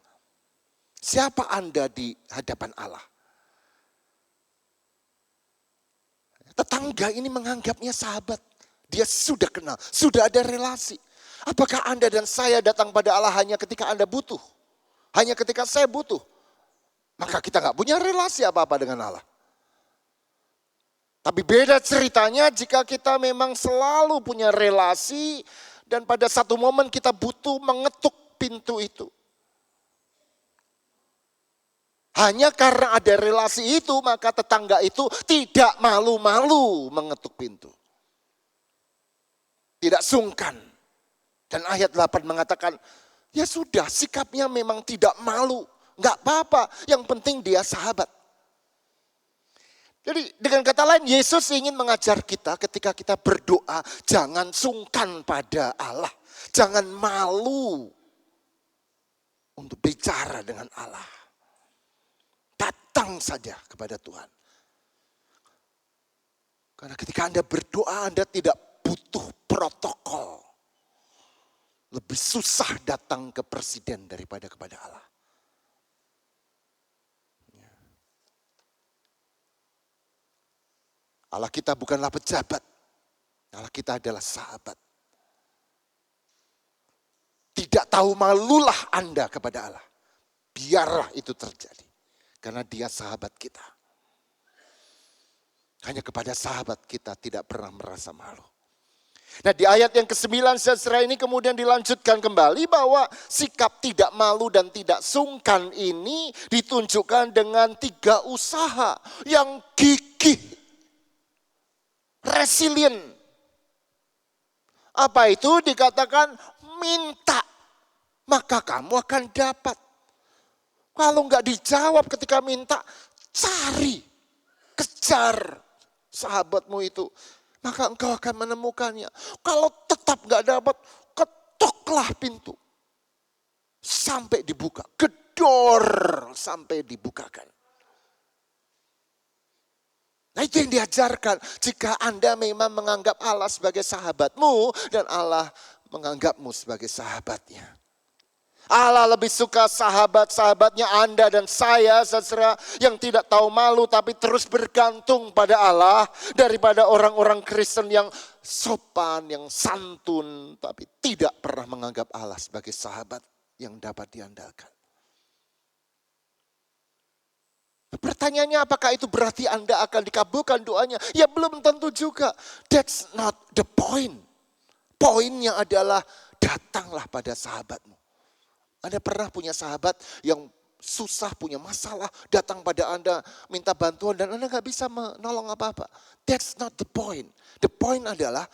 Siapa Anda di hadapan Allah? Tetangga ini menganggapnya sahabat. Dia sudah kenal, sudah ada relasi. Apakah Anda dan saya datang pada Allah hanya ketika Anda butuh? Hanya ketika saya butuh? Maka kita nggak punya relasi apa-apa dengan Allah. Tapi beda ceritanya jika kita memang selalu punya relasi dan pada satu momen kita butuh mengetuk pintu itu. Hanya karena ada relasi itu maka tetangga itu tidak malu-malu mengetuk pintu. Tidak sungkan. Dan ayat 8 mengatakan, ya sudah sikapnya memang tidak malu. Enggak apa-apa, yang penting dia sahabat. Jadi dengan kata lain Yesus ingin mengajar kita ketika kita berdoa, jangan sungkan pada Allah. Jangan malu untuk bicara dengan Allah. Datang saja kepada Tuhan. Karena ketika Anda berdoa, Anda tidak butuh protokol. Lebih susah datang ke presiden daripada kepada Allah. Allah kita bukanlah pejabat. Allah kita adalah sahabat. Tidak tahu malulah Anda kepada Allah. Biarlah itu terjadi. Karena dia sahabat kita. Hanya kepada sahabat kita tidak pernah merasa malu. Nah di ayat yang ke-9 saudara ini kemudian dilanjutkan kembali bahwa sikap tidak malu dan tidak sungkan ini ditunjukkan dengan 3 usaha yang gigih. Resilient. Apa itu? Dikatakan minta, maka kamu akan dapat. Kalau enggak dijawab ketika minta, cari, kejar sahabatmu itu. Maka engkau akan menemukannya. Kalau tetap enggak dapat, ketoklah pintu. Sampai dibuka, gedor sampai dibukakan. Nah itu yang diajarkan. Jika Anda memang menganggap Allah sebagai sahabatmu dan Allah menganggapmu sebagai sahabatnya. Allah lebih suka sahabat-sahabatnya Anda dan saya, saudara, yang tidak tahu malu tapi terus bergantung pada Allah daripada orang-orang Kristen yang sopan, yang santun, tapi tidak pernah menganggap Allah sebagai sahabat yang dapat diandalkan. Pertanyaannya apakah itu berarti Anda akan dikabulkan doanya? Ya belum tentu juga. That's not the point. Poinnya adalah datanglah pada sahabatmu. Anda pernah punya sahabat yang susah, punya masalah, datang pada Anda, minta bantuan dan Anda gak bisa menolong apa-apa. That's not the point. The point adalah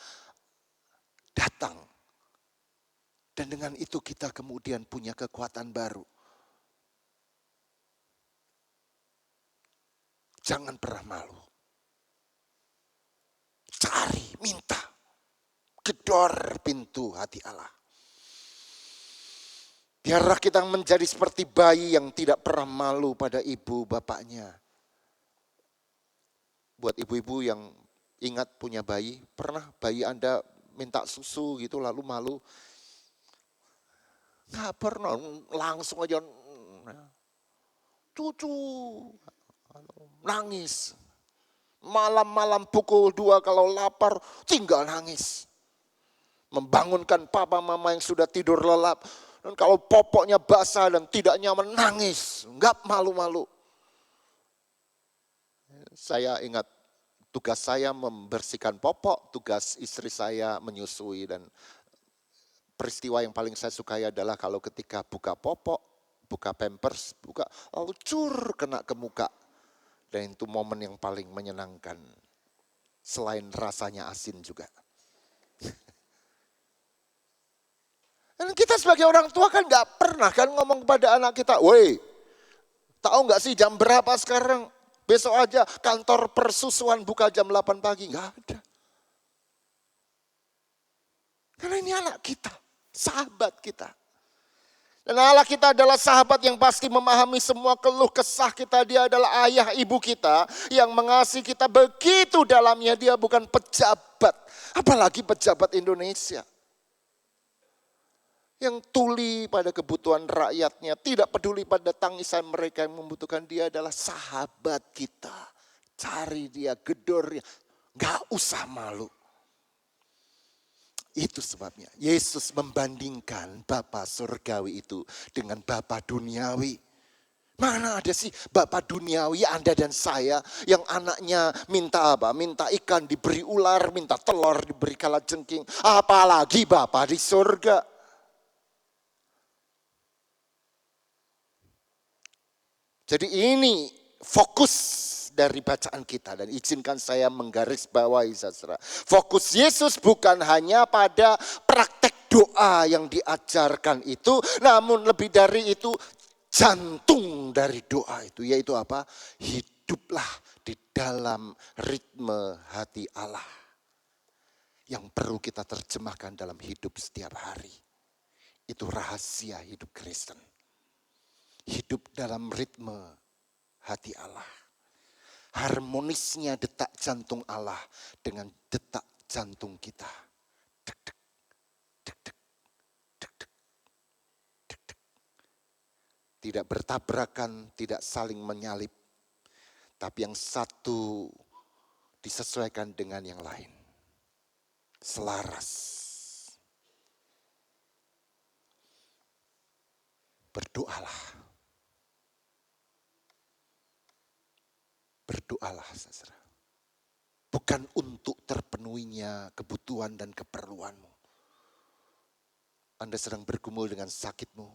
datang. Dan dengan itu kita kemudian punya kekuatan baru. Jangan pernah malu. Cari, minta. Gedor pintu hati Allah. Biarlah kita menjadi seperti bayi yang tidak pernah malu pada ibu bapaknya. Buat ibu-ibu yang ingat punya bayi, pernah bayi Anda minta susu gitu lalu malu? Nggak pernah, langsung aja cucu nangis. Malam-malam pukul 2 kalau lapar tinggal nangis. Membangunkan papa mama yang sudah tidur lelap. Dan kalau popoknya basah dan tidak nyaman, nangis. Enggak malu-malu. Saya ingat tugas saya membersihkan popok, tugas istri saya menyusui. Dan peristiwa yang paling saya sukai adalah kalau ketika buka popok, buka pampers, buka lalu cur kena ke muka. Dan itu momen yang paling menyenangkan. Selain rasanya asin juga. Dan kita sebagai orang tua kan gak pernah kan ngomong kepada anak kita, woi, tahu gak sih jam berapa sekarang? Besok aja kantor persusuan buka jam 8 pagi. Gak ada. Karena ini anak kita, sahabat kita. Dan Allah kita adalah sahabat yang pasti memahami semua keluh kesah kita. Dia adalah ayah ibu kita yang mengasihi kita begitu dalamnya. Dia bukan pejabat, apalagi pejabat Indonesia. Yang tuli pada kebutuhan rakyatnya, tidak peduli pada tangisan mereka yang membutuhkan. Dia adalah sahabat kita. Cari dia, gedor dia, gak usah malu. Itu sebabnya Yesus membandingkan Bapa surgawi itu dengan Bapa duniawi. Mana ada sih Bapa duniawi Anda dan saya yang anaknya minta apa? Minta ikan diberi ular, minta telur diberi kalajengking. Apalagi Bapa di surga. Jadi ini fokus dari bacaan kita, dan izinkan saya menggarisbawahi saudara. Fokus Yesus bukan hanya pada praktek doa yang diajarkan itu, namun lebih dari itu jantung dari doa itu, yaitu apa? Hiduplah di dalam ritme hati Allah yang perlu kita terjemahkan dalam hidup setiap hari. Itu rahasia hidup Kristen. Hidup dalam ritme hati Allah. Harmonisnya detak jantung Allah dengan detak jantung kita. Dek, dek, dek, dek, dek, dek, dek, dek. Tidak bertabrakan, tidak saling menyalip. Tapi yang satu disesuaikan dengan yang lain. Selaras. Berdoalah. Berdoalah saudara. Bukan untuk terpenuhinya kebutuhan dan keperluanmu. Anda sedang bergumul dengan sakitmu.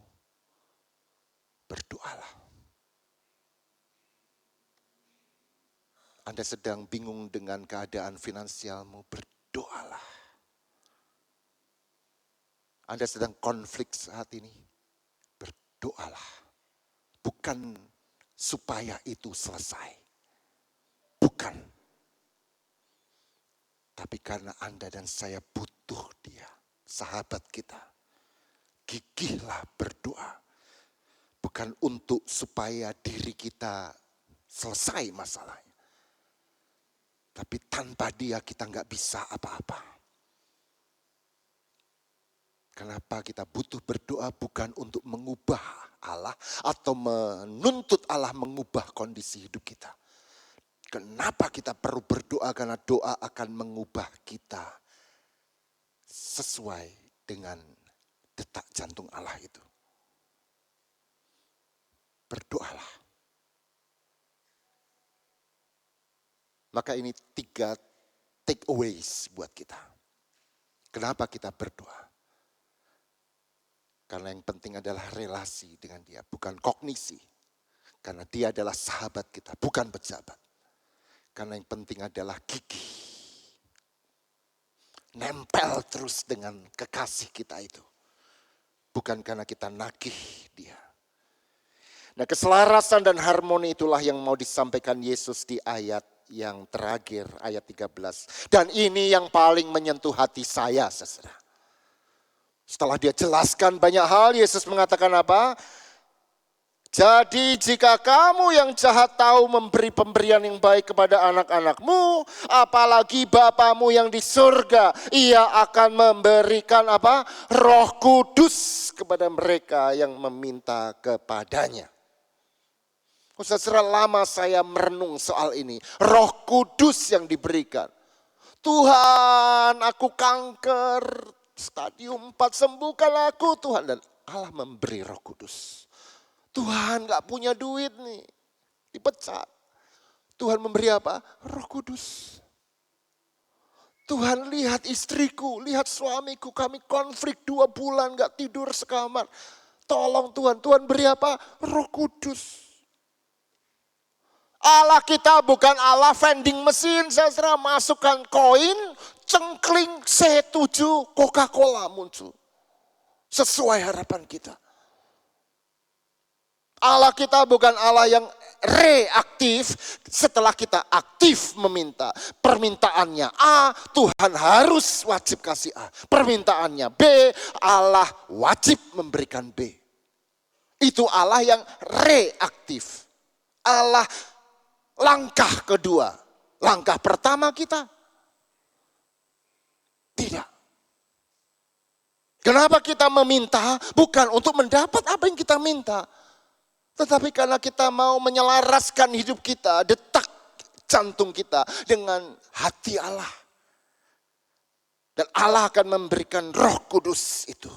Berdoalah. Anda sedang bingung dengan keadaan finansialmu. Berdoalah. Anda sedang konflik saat ini. Berdoalah. Bukan supaya itu selesai. Bukan. Tapi karena Anda dan saya butuh dia. Sahabat kita. Gigihlah berdoa. Bukan untuk supaya diri kita selesai masalahnya. Tapi tanpa dia kita nggak bisa apa-apa. Kenapa kita butuh berdoa? Bukan untuk mengubah Allah atau menuntut Allah mengubah kondisi hidup kita. Kenapa kita perlu berdoa? Karena doa akan mengubah kita sesuai dengan detak jantung Allah itu. Berdoalah. Maka ini 3 takeaways buat kita. Kenapa kita berdoa? Karena yang penting adalah relasi dengan dia, bukan kognisi. Karena dia adalah sahabat kita, bukan pejabat. Karena yang penting adalah gigih. Nempel terus dengan kekasih kita itu. Bukan karena kita nagih dia. Nah, keselarasan dan harmoni itulah yang mau disampaikan Yesus di ayat yang terakhir, ayat 13. Dan ini yang paling menyentuh hati saya, saudara. Setelah dia jelaskan banyak hal, Yesus mengatakan apa? Jadi jika kamu yang jahat tahu memberi pemberian yang baik kepada anak-anakmu, apalagi Bapamu yang di surga, ia akan memberikan apa? Roh Kudus kepada mereka yang meminta kepadanya. Saudara, lama saya merenung soal ini. Roh Kudus yang diberikan. Tuhan, aku kanker, stadium 4, sembuhkan aku Tuhan. Dan Allah memberi Roh Kudus. Tuhan gak punya duit nih, dipecat. Tuhan memberi apa? Roh Kudus. Tuhan, lihat istriku, lihat suamiku, kami konflik 2 bulan gak tidur sekamar. Tolong Tuhan, Tuhan beri apa? Roh Kudus. Allah kita bukan Allah vending mesin, saudara, masukkan koin, cengkling, setuju, Coca-Cola muncul. Sesuai harapan kita. Allah kita bukan Allah yang reaktif setelah kita aktif meminta. Permintaannya A, Tuhan harus wajib kasih A. Permintaannya B, Allah wajib memberikan B. Itu Allah yang reaktif. Allah langkah kedua. Langkah pertama kita tidak. Kenapa kita meminta? Bukan untuk mendapat apa yang kita minta. Tetapi karena kita mau menyelaraskan hidup kita, detak jantung kita dengan hati Allah. Dan Allah akan memberikan Roh Kudus itu.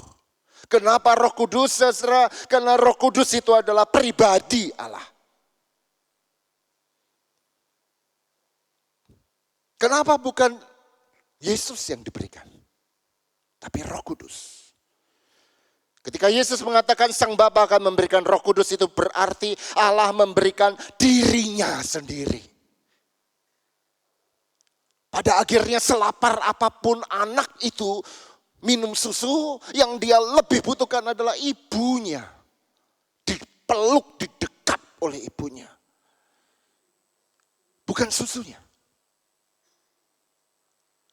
Kenapa Roh Kudus, saudara? Karena Roh Kudus itu adalah pribadi Allah. Kenapa bukan Yesus yang diberikan, tapi Roh Kudus? Ketika Yesus mengatakan Sang Bapa akan memberikan Roh Kudus, itu berarti Allah memberikan dirinya sendiri. Pada akhirnya selapar apapun anak itu minum susu, yang dia lebih butuhkan adalah ibunya. Dipeluk, didekap oleh ibunya. Bukan susunya.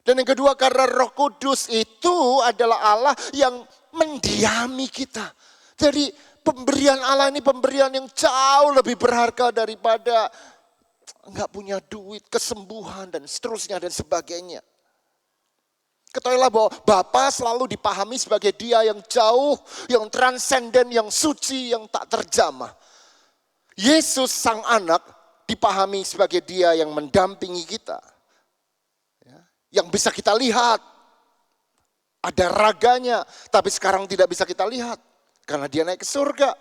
Dan yang kedua, karena Roh Kudus itu adalah Allah yang mendiami kita. Jadi pemberian Allah ini pemberian yang jauh lebih berharga daripada enggak punya duit, kesembuhan dan seterusnya dan sebagainya. Ketahuilah bahwa Bapa selalu dipahami sebagai Dia yang jauh, yang transenden, yang suci, yang tak terjamah. Yesus Sang Anak dipahami sebagai Dia yang mendampingi kita. Yang bisa kita lihat. Ada raganya, tapi sekarang tidak bisa kita lihat. Karena dia naik ke surga.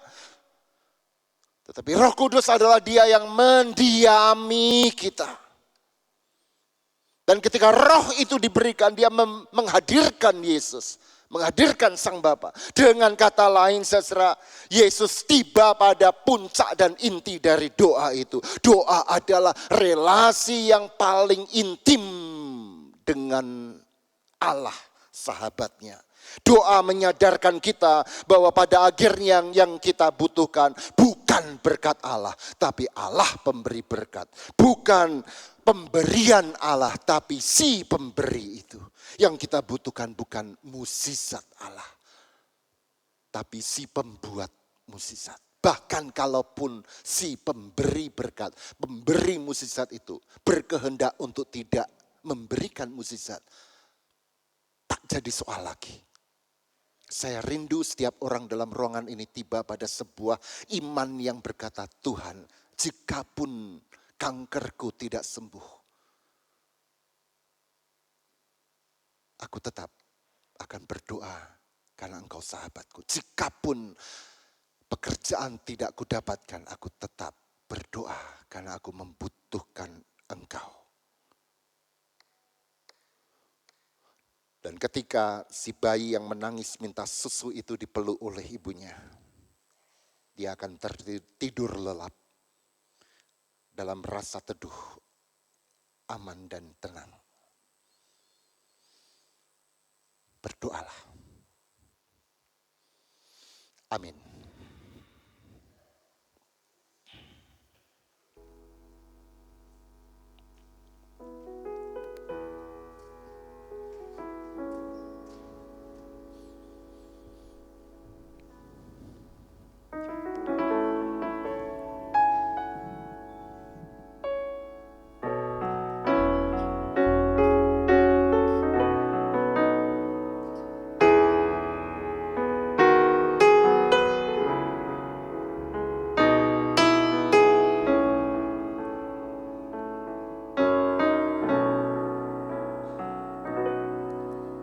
Tetapi Roh Kudus adalah Dia yang mendiami kita. Dan ketika Roh itu diberikan, Dia menghadirkan Yesus. Menghadirkan Sang Bapa. Dengan kata lain, saudara, Yesus tiba pada puncak dan inti dari doa itu. Doa adalah relasi yang paling intim dengan Allah, sahabatnya. Doa menyadarkan kita bahwa pada akhirnya yang kita butuhkan bukan berkat Allah, tapi Allah pemberi berkat. Bukan pemberian Allah, tapi si pemberi itu. Yang kita butuhkan bukan mukjizat Allah, tapi si pembuat mukjizat. Bahkan kalaupun si pemberi berkat, pemberi mukjizat itu berkehendak untuk tidak memberikan mukjizat, tak jadi soal lagi. Saya rindu setiap orang dalam ruangan ini tiba pada sebuah iman yang berkata, Tuhan, jikapun kankerku tidak sembuh, aku tetap akan berdoa karena Engkau sahabatku. Jikapun pekerjaan tidak kudapatkan, aku tetap berdoa karena aku membutuhkan Engkau. Dan ketika si bayi yang menangis minta susu itu dipeluk oleh ibunya, dia akan tertidur lelap dalam rasa teduh, aman dan tenang. Berdoalah. Amin.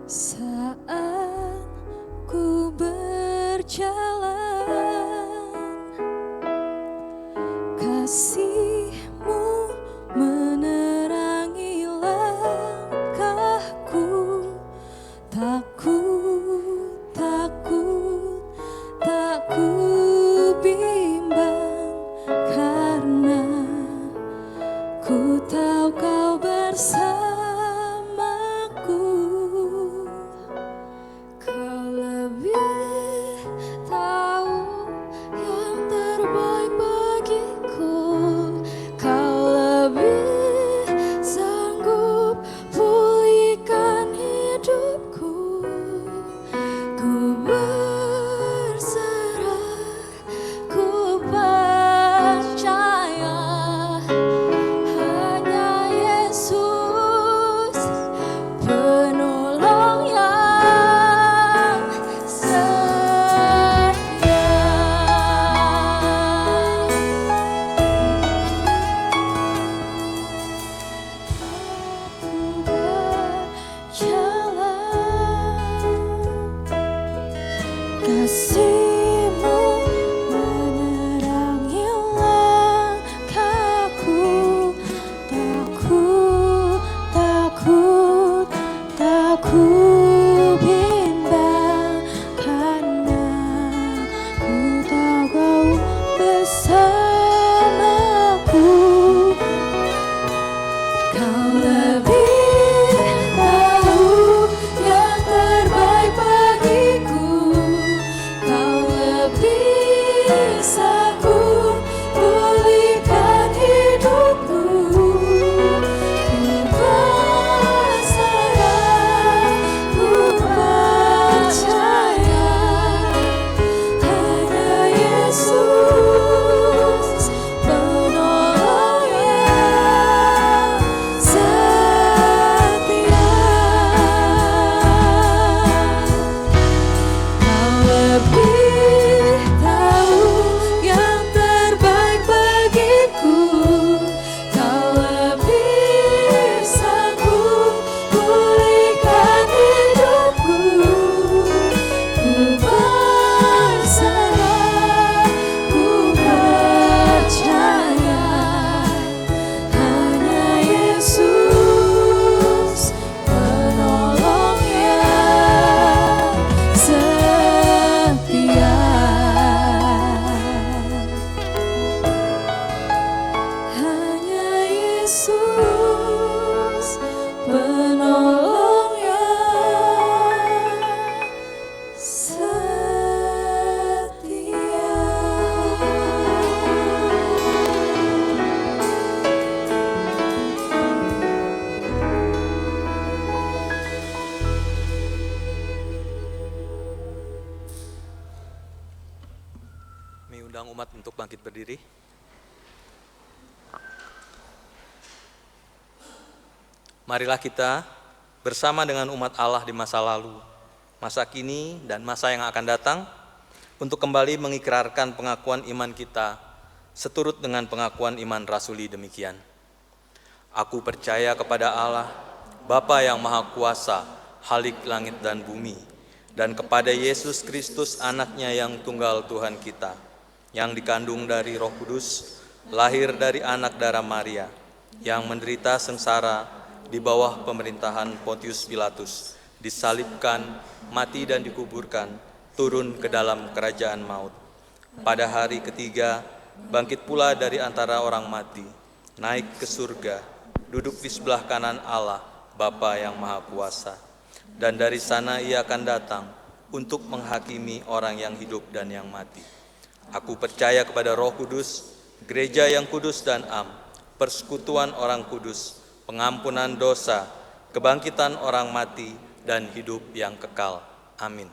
Saat ku berjalan, kasih-Mu menerangi langkahku. Takut, takut, tak ku bimbang, karena ku tahu Kau bersamaku. Kau lebih tahu yang terbaik bagiku. undang umat untuk bangkit berdiri. Marilah kita bersama dengan umat Allah di masa lalu, masa kini, dan masa yang akan datang untuk kembali mengikrarkan pengakuan iman kita seturut dengan pengakuan iman rasuli demikian. Aku percaya kepada Allah, Bapa yang Maha Kuasa, Khalik langit dan bumi, dan kepada Yesus Kristus anaknya yang tunggal Tuhan kita, yang dikandung dari Roh Kudus, lahir dari anak darah Maria, yang menderita sengsara di bawah pemerintahan Pontius Pilatus, disalibkan, mati dan dikuburkan, turun ke dalam kerajaan maut. Pada hari ketiga, bangkit pula dari antara orang mati, naik ke surga, duduk di sebelah kanan Allah, Bapa yang Maha Kuasa. Dan dari sana ia akan datang untuk menghakimi orang yang hidup dan yang mati. Aku percaya kepada Roh Kudus, gereja yang kudus dan am, persekutuan orang kudus, pengampunan dosa, kebangkitan orang mati, dan hidup yang kekal. Amin.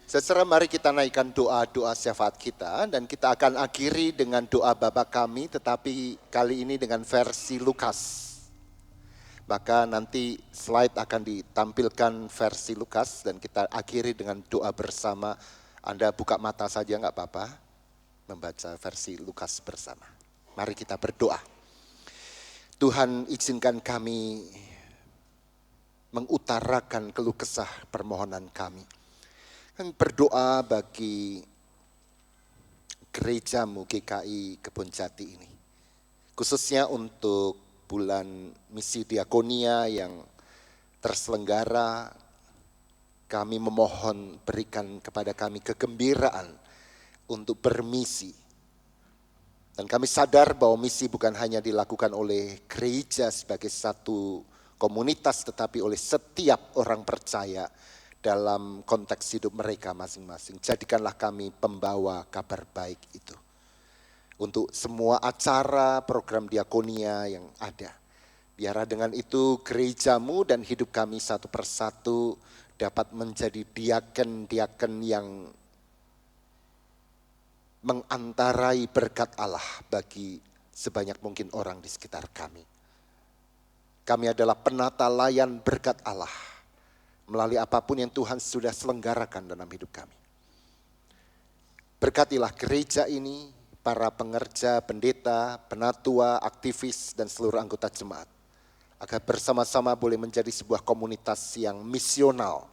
Secara mari kita naikkan doa-doa syafaat kita, dan kita akan akhiri dengan doa Bapa kami, tetapi kali ini dengan versi Lukas. Maka nanti slide akan ditampilkan versi Lukas, dan kita akhiri dengan doa bersama. Anda buka mata saja enggak apa-apa, membaca versi Lukas bersama. Mari kita berdoa. Tuhan, izinkan kami mengutarakan keluh kesah permohonan kami. Kami berdoa bagi gerejamu GKI Kebonjati ini, khususnya untuk bulan misi diakonia yang terselenggara. Kami memohon berikan kepada kami kegembiraan untuk bermisi. Dan kami sadar bahwa misi bukan hanya dilakukan oleh gereja sebagai satu komunitas, tetapi oleh setiap orang percaya dalam konteks hidup mereka masing-masing. Jadikanlah kami pembawa kabar baik itu. Untuk semua acara, program diakonia yang ada. Biarlah dengan itu gerejamu dan hidup kami satu persatu dapat menjadi diaken-diaken yang mengantarai berkat Allah bagi sebanyak mungkin orang di sekitar kami. Kami adalah penata layan berkat Allah melalui apapun yang Tuhan sudah selenggarakan dalam hidup kami. Berkatilah gereja ini, para pengerja, pendeta, penatua, aktivis, dan seluruh anggota jemaat, agar bersama-sama boleh menjadi sebuah komunitas yang misional,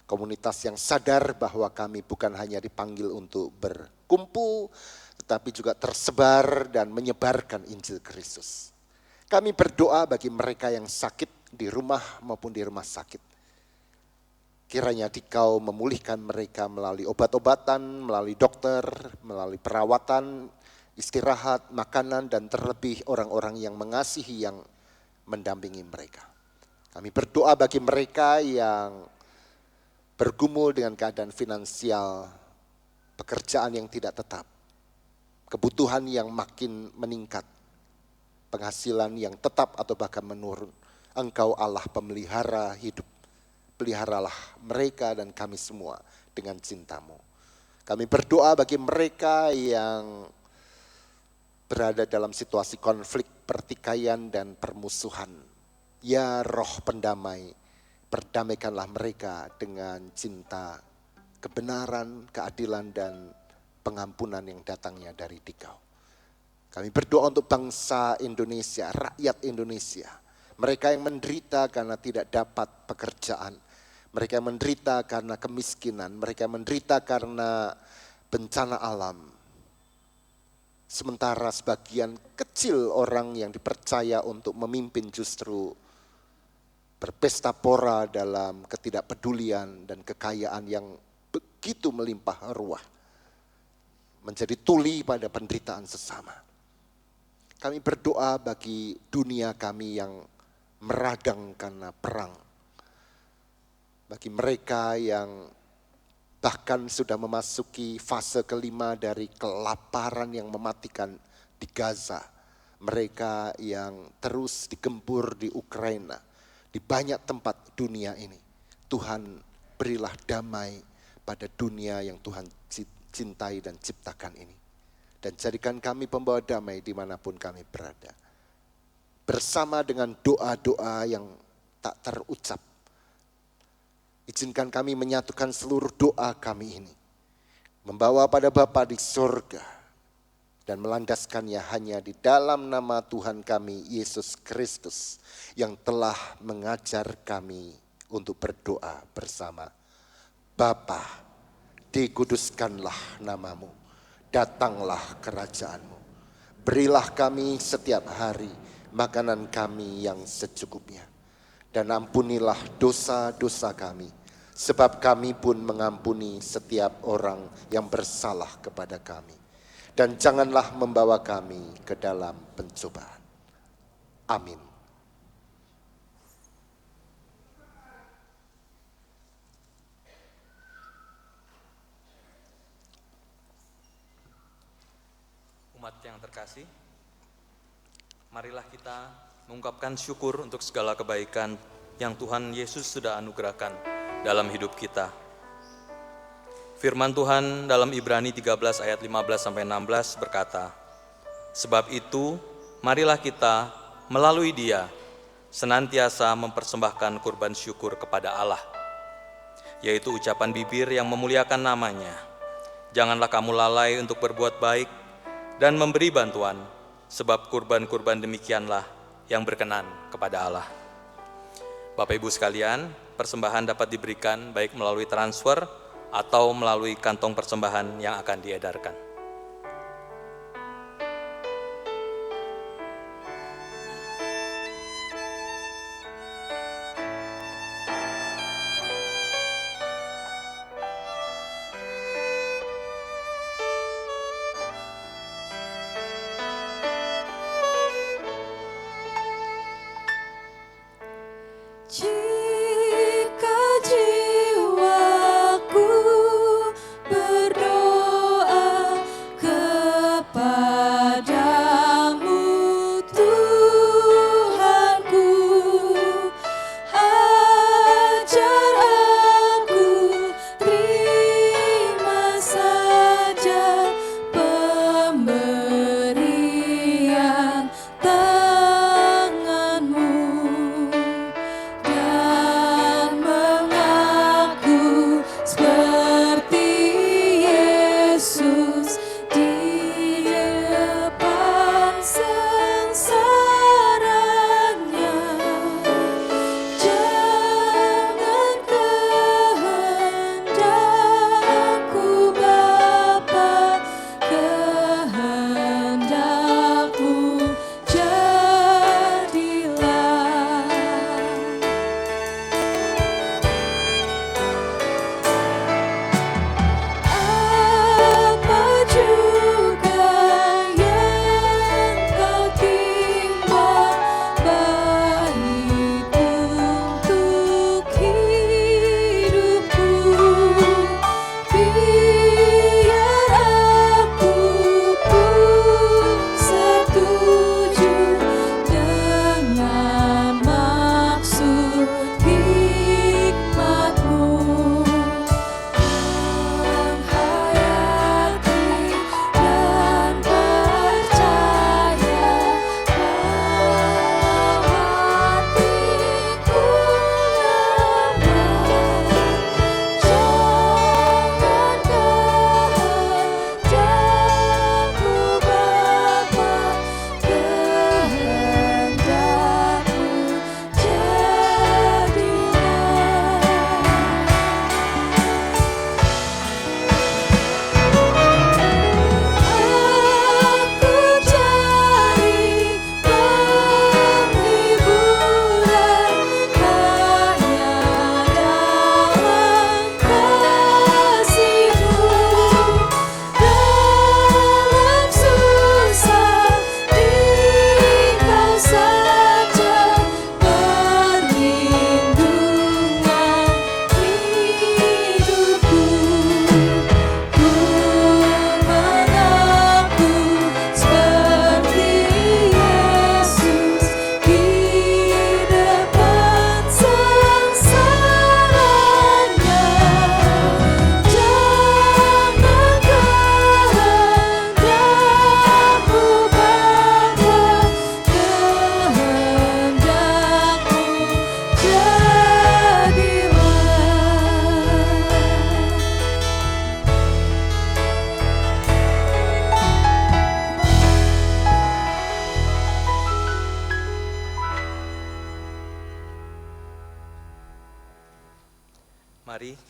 komunitas yang sadar bahwa kami bukan hanya dipanggil untuk berkumpul, tetapi juga tersebar dan menyebarkan Injil Kristus. Kami berdoa bagi mereka yang sakit di rumah maupun di rumah sakit. Kiranya Dikau memulihkan mereka melalui obat-obatan, melalui dokter, melalui perawatan, istirahat, makanan, dan terlebih orang-orang yang mengasihi yang mendampingi mereka. Kami berdoa bagi mereka yang bergumul dengan keadaan finansial, pekerjaan yang tidak tetap, kebutuhan yang makin meningkat, penghasilan yang tetap atau bahkan menurun. Engkau Allah pemelihara hidup, peliharalah mereka dan kami semua dengan cinta-Mu. Kami berdoa bagi mereka yang berada dalam situasi konflik, pertikaian, dan permusuhan. Ya Roh Pendamai, perdamaikanlah mereka dengan cinta, kebenaran, keadilan, dan pengampunan yang datangnya dari Dikau. Kami berdoa untuk bangsa Indonesia, rakyat Indonesia. Mereka yang menderita karena tidak dapat pekerjaan. Mereka yang menderita karena kemiskinan. Mereka yang menderita karena bencana alam. Sementara sebagian kecil orang yang dipercaya untuk memimpin justru berpesta pora dalam ketidakpedulian dan kekayaan yang begitu melimpah ruah, menjadi tuli pada penderitaan sesama. Kami berdoa bagi dunia kami yang meradang karena perang, bagi mereka yang bahkan sudah memasuki fase kelima dari kelaparan yang mematikan di Gaza, mereka yang terus digempur di Ukraina, di banyak tempat dunia ini. Tuhan, berilah damai pada dunia yang Tuhan cintai dan ciptakan ini. Dan jadikan kami pembawa damai dimanapun kami berada. Bersama dengan doa-doa yang tak terucap. Izinkan kami menyatukan seluruh doa kami ini. Membawa pada Bapa di surga. Dan melandaskannya hanya di dalam nama Tuhan kami, Yesus Kristus. Yang telah mengajar kami untuk berdoa bersama. Bapa, dikuduskanlah namamu. Datanglah kerajaanmu. Berilah kami setiap hari makanan kami yang secukupnya. Dan ampunilah dosa-dosa kami, sebab kami pun mengampuni setiap orang yang bersalah kepada kami. Dan janganlah membawa kami ke dalam pencobaan. Amin. Umat yang terkasih, marilah kita mengungkapkan syukur untuk segala kebaikan yang Tuhan Yesus sudah anugerahkan dalam hidup kita. Firman Tuhan dalam Ibrani 13 ayat 15-16 berkata, "Sebab itu, marilah kita melalui Dia senantiasa mempersembahkan kurban syukur kepada Allah, yaitu ucapan bibir yang memuliakan namanya. Janganlah kamu lalai untuk berbuat baik dan memberi bantuan, sebab kurban-kurban demikianlah yang berkenan kepada Allah." Bapak Ibu sekalian, persembahan dapat diberikan baik melalui transfer atau melalui kantong persembahan yang akan diedarkan. Jika jiwaku berdoa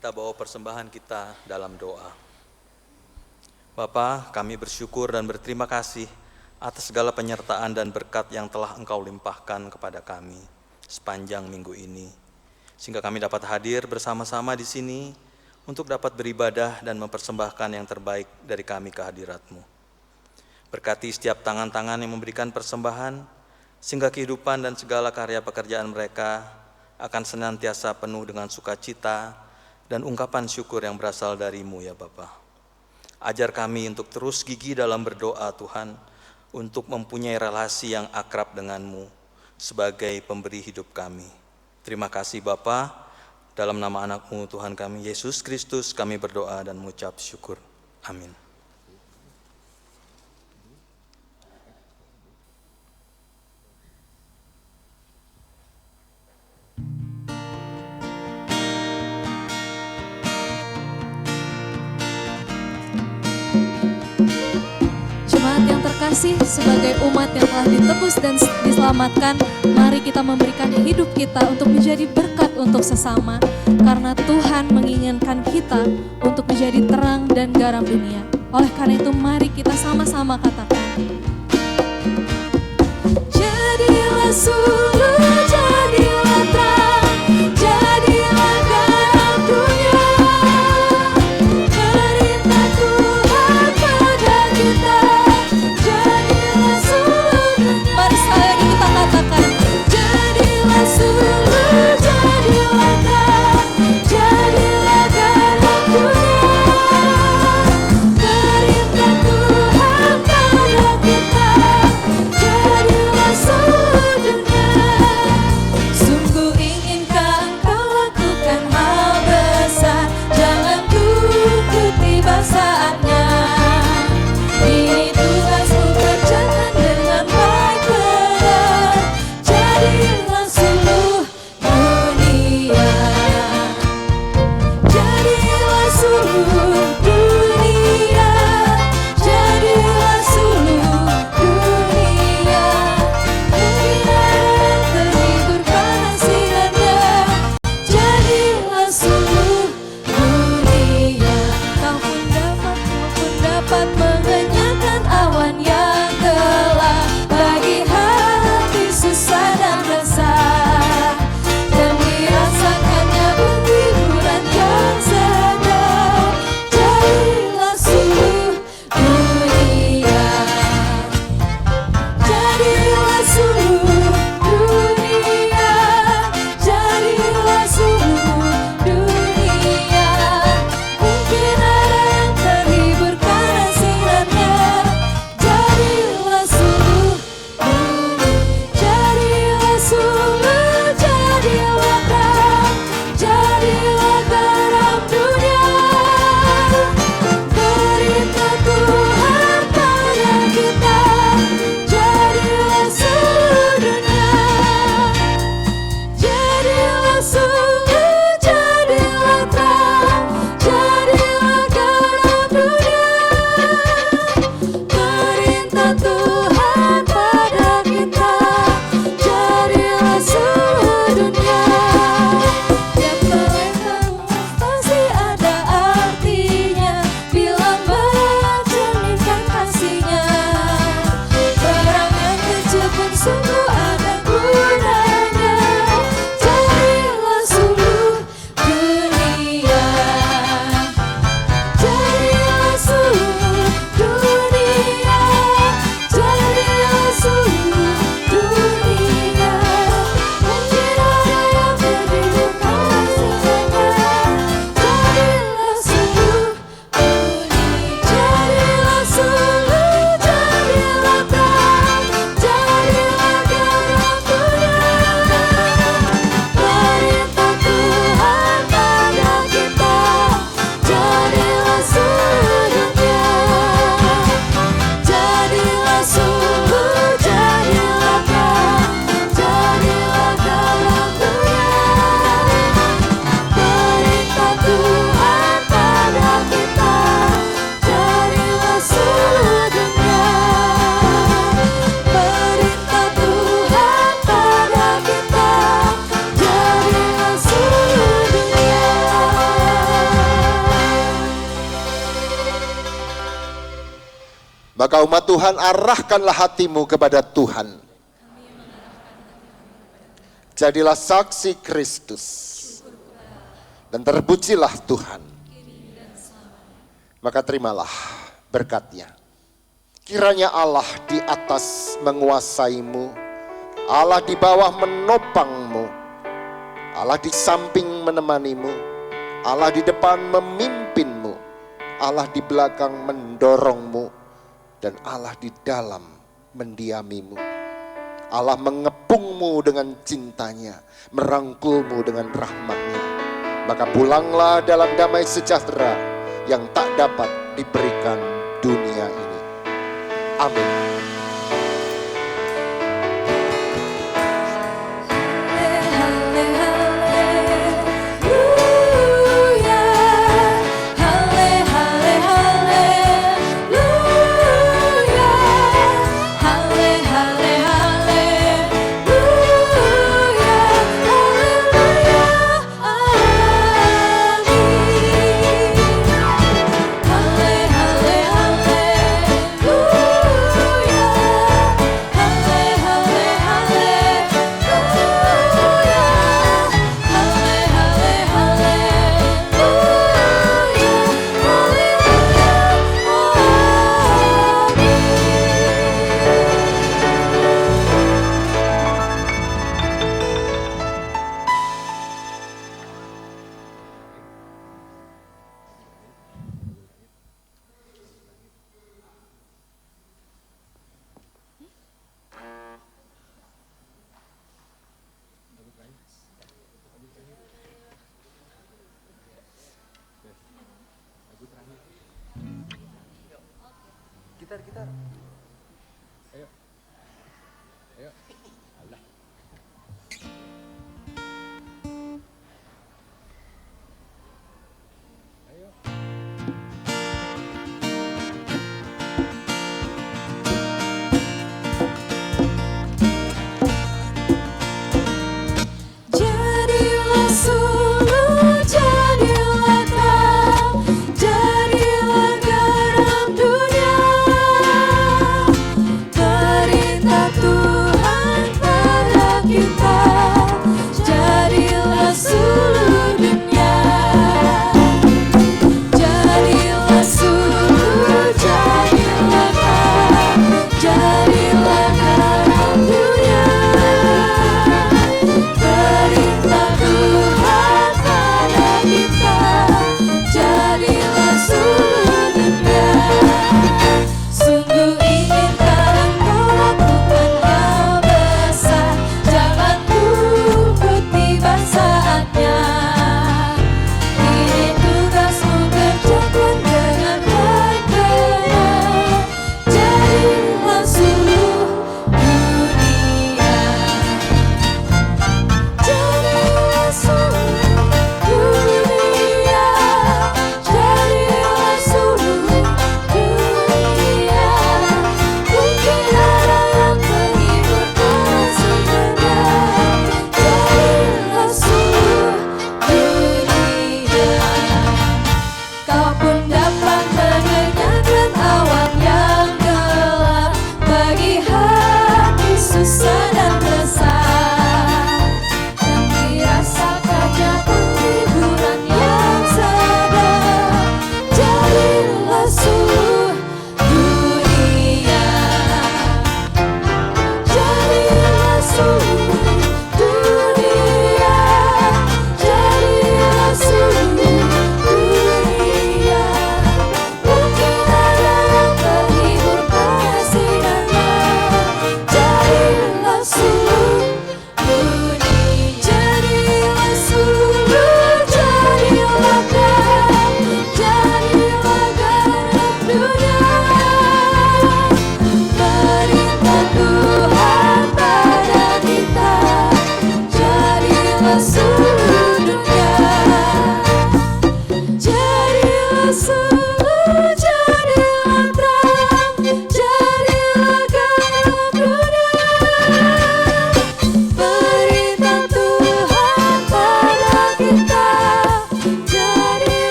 kita bawa persembahan kita dalam doa. Bapa, kami bersyukur dan berterima kasih atas segala penyertaan dan berkat yang telah Engkau limpahkan kepada kami sepanjang minggu ini, sehingga kami dapat hadir bersama-sama di sini untuk dapat beribadah dan mempersembahkan yang terbaik dari kami ke hadirat-Mu. Berkati setiap tangan-tangan yang memberikan persembahan, sehingga kehidupan dan segala karya pekerjaan mereka akan senantiasa penuh dengan sukacita dan ungkapan syukur yang berasal dari-Mu ya Bapa. Ajar kami untuk terus gigih dalam berdoa Tuhan, untuk mempunyai relasi yang akrab dengan-Mu sebagai pemberi hidup kami. Terima kasih Bapa, dalam nama anak-Mu Tuhan kami Yesus Kristus kami berdoa dan mengucap syukur. Amin. Jemaat yang terkasih, sebagai umat yang telah ditebus dan diselamatkan, mari kita memberikan hidup kita untuk menjadi berkat untuk sesama, karena Tuhan menginginkan kita untuk menjadi terang dan garam dunia. Oleh karena itu, mari kita sama-sama katakan, jadilah suluh, jadilah terang, jadilah garam dunia. Perintah Tuhan pada kita, jadilah suluh. Mari sekali lagi kita katakan, jadilah suluh, jadilah terang, jadilah garam dunia. Perintah Tuhan pada kita, jadilah suluh dunia. Sungguh inginkah engkau lakukan hal besar, jangan tunggu tiba saatnya. Ini tugasmu, kerjakan dengan baik benar, jadilah suluh dunia. Jadilah suluh dunia, jadilah suluh dunia. Mungkin ada yang terhibur karena sinarnya, jadilah suluh dunia. Kau pun dapat Maka umat Tuhan, arahkanlah hatimu kepada Tuhan. Jadilah saksi Kristus dan terpujilah Tuhan. Maka terimalah berkat-Nya. Kiranya Allah di atas menguasaimu, Allah di bawah menopangmu, Allah di samping menemanimu, Allah di depan memimpinmu, Allah di belakang mendorongmu, dan Allah di dalam mendiamimu. Allah mengepungmu dengan cintanya, merangkulmu dengan rahmatnya. Maka pulanglah dalam damai sejahtera yang tak dapat diberikan dunia ini. Amin. Gitar.